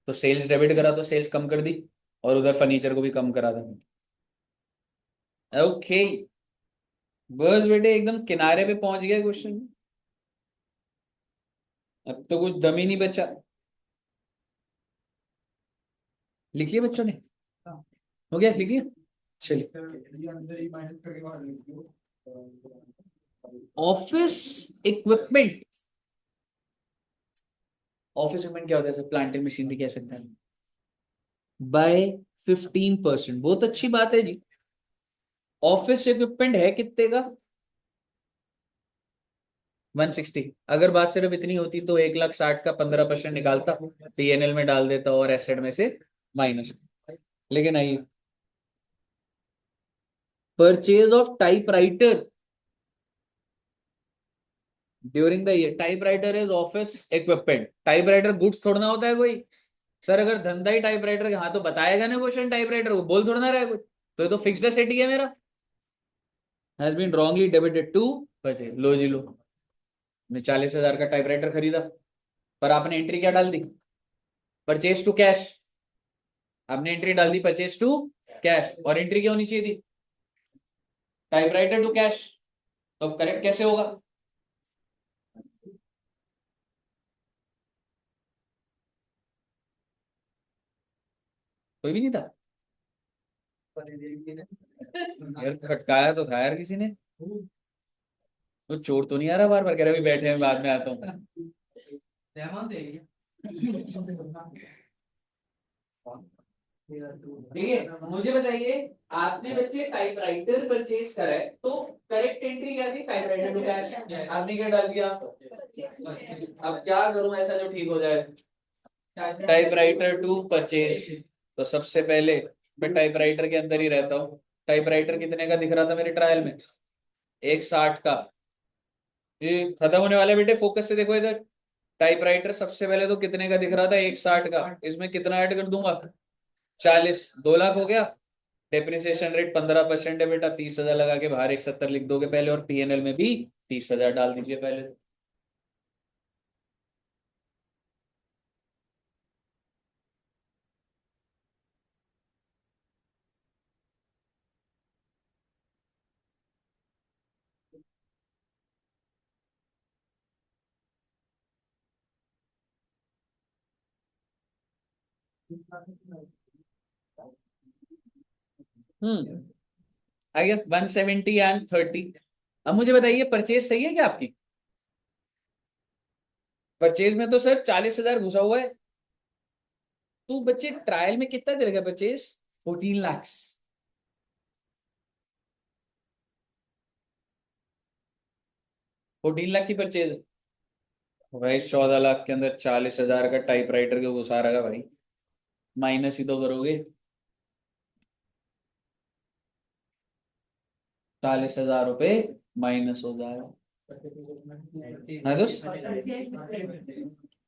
तो सेल्स डेबिट करा तो सेल्स कम कर दी, और उधर फर्नीचर को भी कम करा था। ओके, बस बेटे एकदम किनारे पे पहुंच गया क्वेश्चन। अब तो कुछ दम ही नहीं बचा। लिख लिया बच्चों ने? हो गया, लिख लिया। चलिए, ऑफिस इक्विपमेंट। ऑफिस इक्विपमेंट क्या होता है सर? प्लांट एंड मशीनरी कह सकते हैं, बाय 15%। बहुत अच्छी बात है जी। ऑफिस इक्विपमेंट है कितने का? 160। अगर बात सिर्फ इतनी होती तो 1,60,000 का 15% निकालता, पीएनएल में डाल देता और एसेट में से माइनस। लेकिन आई, purchase of typewriter during the year. Typewriter is office equipment. Typewriter goods थोड़ा ना होता है कोई। सर अगर धंधा ही टाइपराइटर का, हाँ तो बताएगा ना क्वेश्चन, टाइपराइटर को बोल थोड़ा ना रहा है कुछ। तो ये तो फिक्स्ड एसेट ही है मेरा। Has been wrongly debited to purchase. लो जी लो, ने 40,000 का टाइपराइटर खरीदा, पर आपने एंट्री क्या डाल दी? Purchase to cash. आपने एंट्री डाल दी परचेज टू कैश, और एंट्री क्या होनी चाहिए थी? Typewriter to cash. तो करेक्ट कैसे होगा? कोई भी नहीं था यार, खटकाया तो था यार किसी ने। वो चोर तो नहीं आ रहा बार बार कह रहा, अभी बैठे हैं बाद में आता हूँ। ठीक है, मुझे बताइए, आपने बच्चे टाइपराइटर परचेज करा है, तो करेक्ट एंट्री क्या थी? टाइपराइटर टू कैश, आपने क्या डाल दिया? अब क्या करूं ऐसा जो ठीक हो जाए? टाइपराइटर टू परचेज, तो सबसे पहले मैं टाइपराइटर के अंदर ही रहता हूँ। टाइपराइटर कितने का दिख रहा था मेरे ट्रायल में? 160 का। ये खत्म होने वाले बेटे, फोकस से देखो इधर। टाइपराइटर सबसे पहले तो कितने का दिख रहा था? 160 का। इसमें कितना ऐड कर दूंगा? 40, 2 लाख हो गया। डेप्रिसिएशन रेट 15% है बेटा, 30,000 लगा के बाहर 170 लिख दोगे पहले, और पीएनएल में भी 30,000 डाल दीजिए पहले। आ गया 170 एंड 30। अब मुझे बताइए, परचेज सही है क्या आपकी? परचेज में तो सर 40,000 घुसा हुआ है। तो बच्चे ट्रायल में कितना दे देगा परचेज? 14 लाख। 14 लाख की परचेज। भाई 14 लाख के अंदर 40,000 का टाइपराइटर के घुसा रहेगा भाई, माइनस ही तो करोगे। 40,000 रुपये माइनस हो जाएगा। हाँ दोस्त,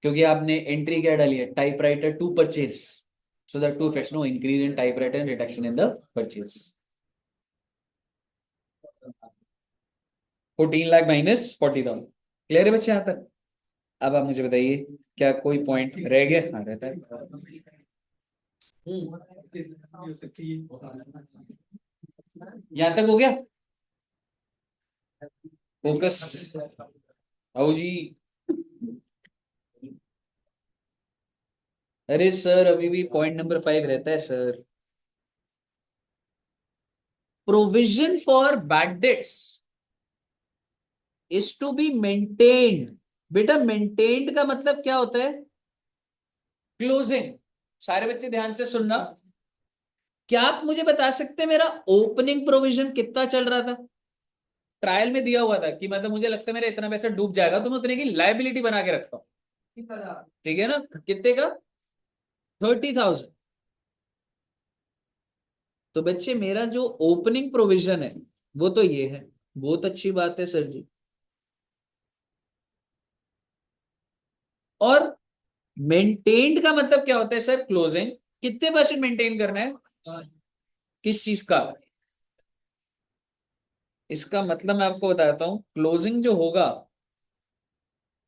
क्योंकि आपने एंट्री क्या डाली है? Typewriter to purchase, so the two effects, no increase in typewriter and reduction in the purchase. 14 lakh minus 40,000। Clear है बच्चे यहाँ तक? अब आप मुझे बताइए, क्या कोई पॉइंट रह गया? हाँ रहता है। यहाँ तक हो गया? फोकस आओ जी। अरे सर, अभी भी पॉइंट नंबर 5 रहता है sir. Provision for bad debts is to be maintained. बेटा मेंटेन्ड का मतलब क्या होता है? क्लोजिंग। सारे बच्चे ध्यान से सुनना। क्या आप मुझे बता सकते हैं मेरा ओपनिंग प्रोविजन कितना चल रहा था? ट्रायल में दिया हुआ था कि मतलब मुझे लगता है मेरा इतना पैसा डूब जाएगा, तो मैं उतने की लाइबिलिटी बना के रखता हूँ। ठीक है ना? कितने का? 30,000। तो बच्चे मेरा जो ओपनिंग प्रोविजन है वो तो ये है। बहुत अच्छी बात है सर जी। और मेंटेन्ड का मतलब क्या होता है सर? क्लोजिंग। कितने परसेंट मेंटेन करना है? किस चीज का? इसका मतलब मैं आपको बताता हूं, क्लोजिंग जो होगा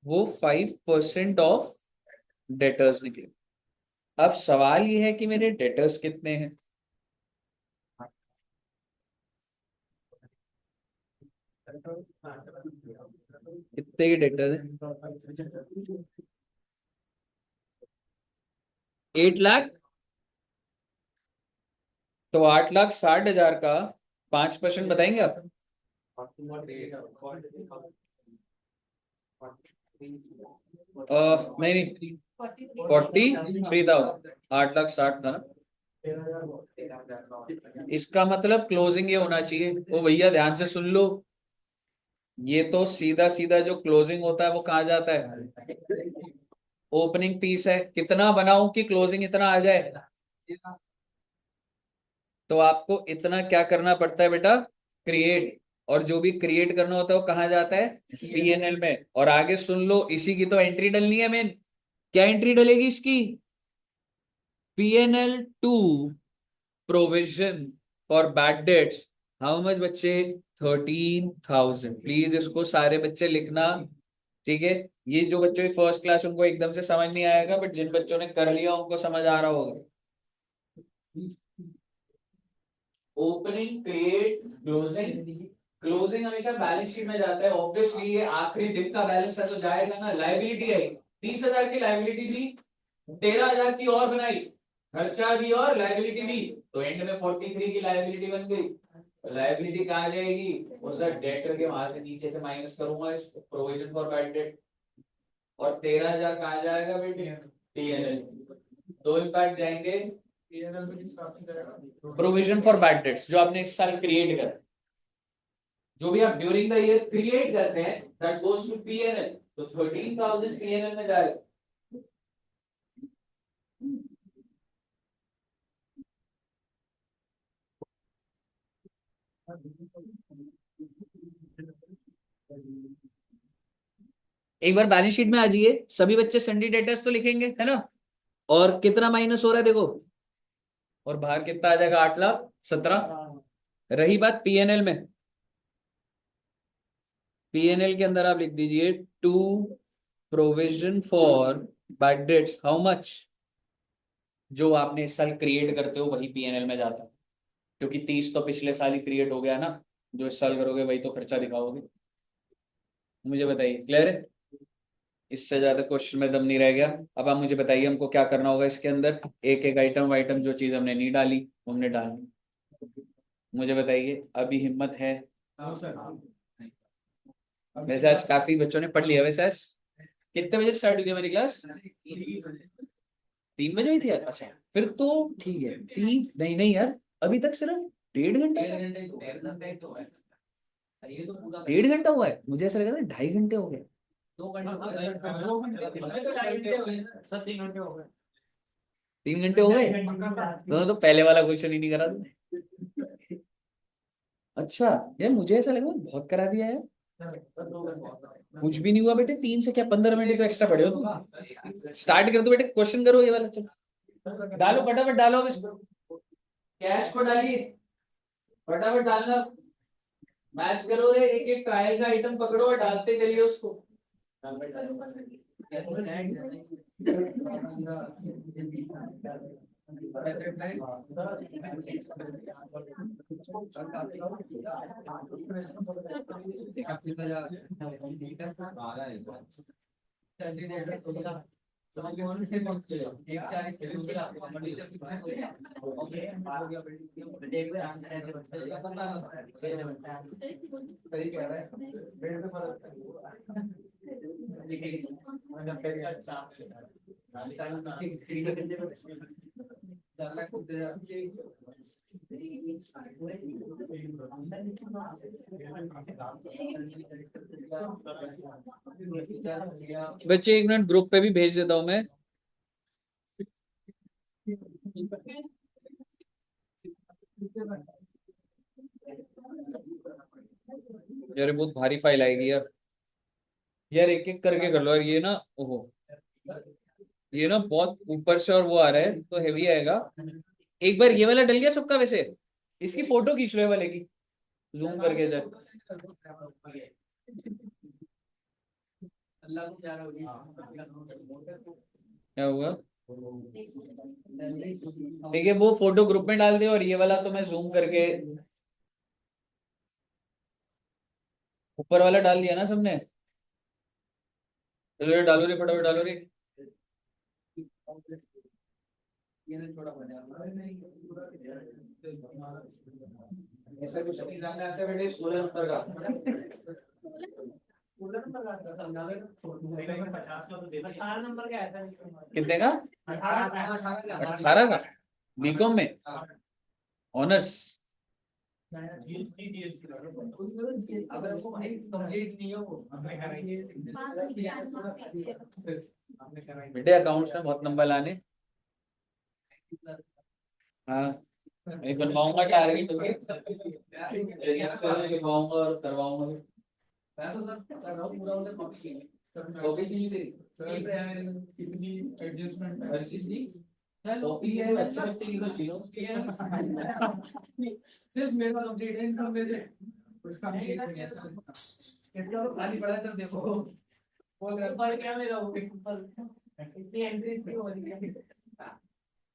वो 5% ऑफ डेटर्स निकले। अब सवाल ये है कि मेरे डेटर्स कितने हैं? कितने के डेटर्स हैं? 8 लाख। तो 8,60,000 का 5% बताएंगे आप? नहीं नहीं, 43,000। 8,60,000 था ना? इसका मतलब क्लोजिंग ये होना चाहिए। ओ भैया ध्यान से सुन लो, ये तो सीधा सीधा जो क्लोजिंग होता है वो कहाँ जाता है? ओपनिंग 30 है, कितना बनाऊं कि क्लोजिंग इतना आ जाए? तो आपको इतना क्या करना पड़ता है बेटा? क्रिएट। और जो भी क्रिएट करना होता है वो कहाँ जाता है? पीएनएल में। और आगे सुन लो, इसी की तो एंट्री डलनी है मेन। क्या एंट्री डलेगी इसकी? PNL to provision for bad debts. How much बच्चे? 13,000। प्लीज इसको सारे बच्चे लिखना। ठीक है? ये जो बच्चों की फर्स्ट क्लास उनको एकदम से समझ नहीं आएगा, बट जिन बच्चों ने कर लिया उनको समझ आ रहा होगा। Opening, create, closing. क्लोजिंग हमेशा बैलेंस शीट में जाता है, ऑब्वियसली ये आखिरी दिन का बैलेंस है तो जाएगा ना। लाइबिलिटी आई, 30,000 की लाइबिलिटी थी, 13,000 की और बनाई, खर्चा भी और लाइबिलिटी भी, तो एंड में 43 की लाइबिलिटी बन गई। लाइबिलिटी कहाँ जाएगी? वो सर डेटर के वहां से नीचे से माइनस करूंगा, प्रोविजन फॉर बैड डेट। और 13,000 कहाँ जाएगा बेटे? पीएनएल। दो इम्पैक्ट जाएंगे, प्रोविजन फॉर बैड डेट्स जो आपने इस साल क्रिएट कर, जो भी आप ड्यूरिंग द ईयर क्रिएट करते हैं दैट गोज टू पीएनएल, तो 13,000 पीएनएल में जाएगा। एक बार बैलेंस शीट में आ जाइए, सभी बच्चे सन्डी डेटर्स तो लिखेंगे है ना, और कितना माइनस हो रहा है देखो, और बाहर कितना आ जाएगा 8,17,000। रही बात पीएनएल में, पीएनएल के अंदर आप लिख दीजिए to provision for bad debts how much, जो आपने इस साल क्रिएट करते हो वही पीएनएल में जाता है, क्योंकि 30 तो पिछले साल ही क्रिएट हो गया ना, जो इस साल करोगे वही तो खर्चा दिखाओगे। मुझे बताइए, क्लियर है? इससे ज्यादा क्वेश्चन में दम नहीं रह गया। अब आप मुझे बताइए हमको क्या करना होगा इसके अंदर, एक एक आइटम वाइटम जो चीज हमने नहीं डाली वो हमने डालनी। मुझे बताइए अभी हिम्मत है? वैसे आज काफी बच्चों ने पढ़ लिया। वैसे आज कितने बजे स्टार्ट हुई थी हमारी क्लास? 3 बजे हुई थी आज? अच्छा फिर तो ठीक है। तीन नहीं नहीं यार, अभी तक सिर्फ 1.5 घंटा, 1.5 घंटा हुआ है। मुझे ऐसा लगा था 2.5 घंटे हो गए। 3 घंटे हो गए। 3 घंटे हो गए तो पहले वाला क्वेश्चन ही नहीं करा तुमने। अच्छा यार, मुझे ऐसा लगा बहुत करा दिया यार। कुछ भी नहीं हुआ बेटे, 3 से क्या 15 मिनट तो एक्स्ट्रा पढ़े हो तुम। स्टार्ट कर दो बेटे, क्वेश्चन करो ये वाला। चलो डालो फटाफट डालो अब इसको, कैश को डालिए फटाफट डालना। मैच करो रे, एक एक ट्रायल का आइटम पकड़ो और डालते चलिए उसको। सही कह रहा है, पेड़ पे फर्क बच्चे 1 मिनट ग्रुप पे भी भेज देता हूं मैं। यार बहुत भारी फाइल आएगी यार। यार एक एक करके कर लो यार, ये ना ओहो, ये ना बहुत ऊपर से और वो आ रहा है तो हेवी आएगा। एक बार ये वाला डल गया सबका, वैसे इसकी फोटो खींच लो ये वाले की, जूम करके जाए। क्या हुआ? देखिए वो फोटो ग्रुप में डाल दे, और ये वाला तो मैं जूम करके, ऊपर वाला डाल दिया ना सबने। चलो ये डालो रे फटाफट डालो रे। ऐसा कुछ नहीं जानना, ऐसा बेटे 16 नंबर का। 50 का है। कितने का? 18 का? बीकॉम में ऑनर्स? बेटे अकाउंट्स में बहुत नंबर लाने। हाँ मैं बनवाऊंगा टारगेट, बनवाऊंगा और करवाऊंगा भी। मैं तो सब कर रहा हूँ पूरा, उधर कॉपी चाहिए तेरी? कितनी एडजस्टमेंट हर चीज की कॉपी है, अच्छे बच्चे की तो चीजों सिर्फ मेरे पास अपडेट है, सब मेरे उसका नहीं है ऐसा कितना तो खाली पड़ा है। तब देखो बोल रहा पर क्या मेरा ऊपर इतनी एंट्रीज क्यों हो रही है?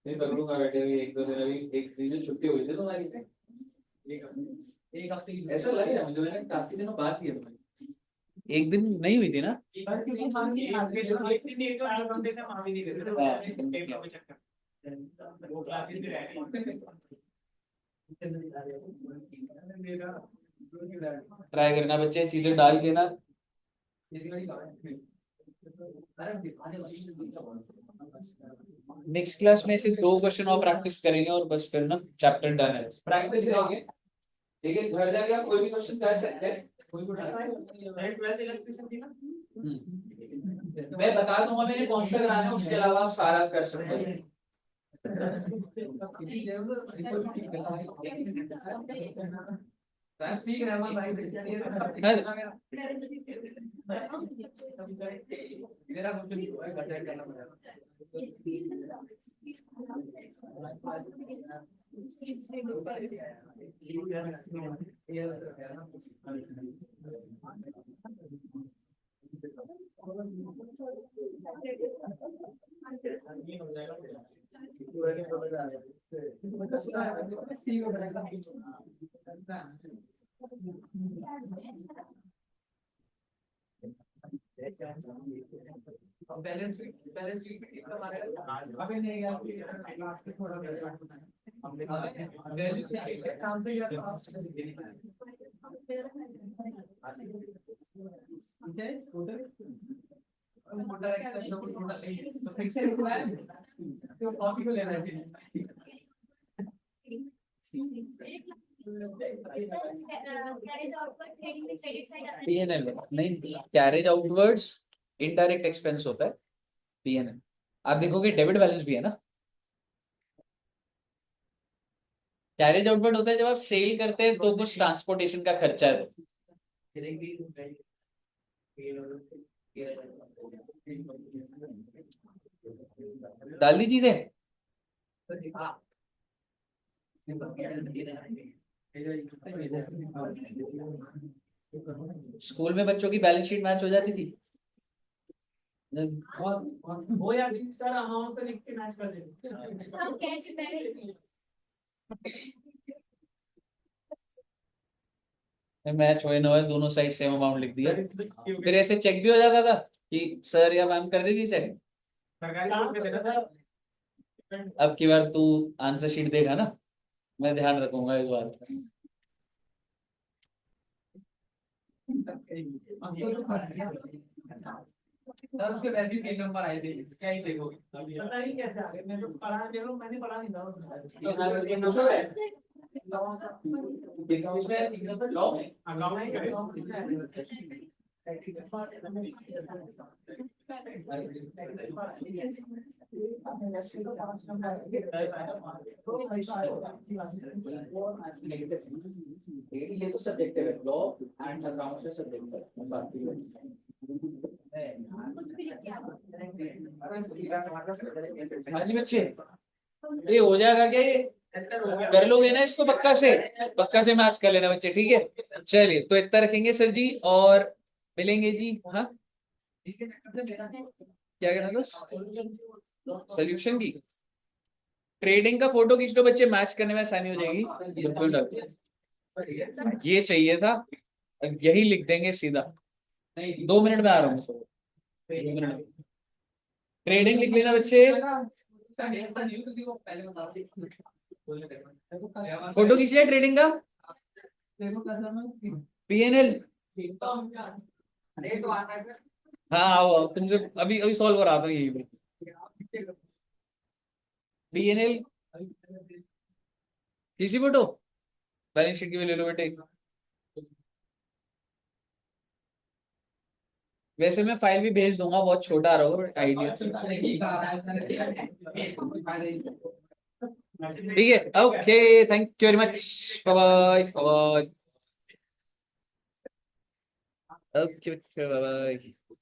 नहीं पकड़ूंगा बेटे, अभी एक दो दिन, अभी एक दिन छुट्टी हुई थी तुम्हारी से, एक हफ्ते की ऐसा लग रहा है मुझे, मैंने काफी दिनों बाद किया तुम्हारी। एक दिन नहीं हुई थी ना? ट्राई करना बच्चे, चीजें डाल के ना। नेक्स्ट क्लास में से 2 क्वेश्चन और प्रैक्टिस करेंगे और बस फिर ना चैप्टर डन है, प्रैक्टिस रहेंगे। ठीक है, घर जाके आप कोई भी क्वेश्चन कर सकते हैं, कोई भी मैं बता दूंगा मैंने कौन सा कराना है, उसके अलावा आप सारा कर सकते हैं। सीख रहे हैं भाई, मेरा कुछ नहीं हुआ है, घंटा करना पड़ेगा। बैलेंस बैलेंस शीट में कितना मारेगा अभी नहीं यार, थोड़ा बैलेंस शीट काम से यार ठीक है टोटल मोटा रखा है टोटल नहीं तो फिक्स है तो कॉपी को लेना है। पीएनएल नहीं, कैरेज आउटवर्ड्स इनडायरेक्ट एक्सपेंस होता है पीएनएल। आप देखोगे डेबिट बैलेंस भी है ना। कैरेज आउटवर्ड होता है जब आप सेल करते हैं तो कुछ ट्रांसपोर्टेशन का खर्चा है तो। डाल दी चीजें। स्कूल में बच्चों की बैलेंस शीट मैच हो जाती थी। वो यार सर अमाउंट पे लिख के मैच कर देंगे। मैच हुए ना हुए दोनों साइड सेम अमाउंट लिख दिया, फिर ऐसे चेक भी हो जाता था कि सर या मैम कर दीजिए चेक। अब की बार तू आंसर शीट देगा ना, मैं ध्यान रखूंगा इस बात। सर उसके वैसे ही 3 नंबर आए थे, क्या ही देखो पता नहीं कैसे आ गए, मैं तो पढ़ा देखो मैंने पढ़ा नहीं था। ये तो सब्जेक्ट है, लॉ एंड अकाउंट्स का सब्जेक्ट है, बाकी हाँ जी बच्चे, ये हो जाएगा क्या, ये कर लोगे ना इसको पक्का से मैच कर लेना बच्चे, ठीक है। चलिए तो इतना रखेंगे सर जी, और मिलेंगे जी। हाँ क्या कहना था, सोल्यूशन की ट्रेडिंग का फोटो खींच लो बच्चे, मैच करने में आसानी हो जाएगी। बिल्कुल ये चाहिए था, यही लिख देंगे सीधा। 2 मिनट में आ रहा हूँ, 2 मिनट में ट्रेडिंग लिख लेना बच्चे। फोटो खींच लिया ट्रेडिंग का, पीएनएल। हाँ आओ आओ, तुमसे अभी अभी सॉल्व करा दो यही पे। पीएनएल किसी फोटो, बैलेंस शीट की भी ले लो बेटे। वैसे मैं फाइल भी भेज दूंगा, बहुत छोटा रहा होगा आइडिया। ठीक है, okay, thank you very much, bye bye bye. Okay bye bye.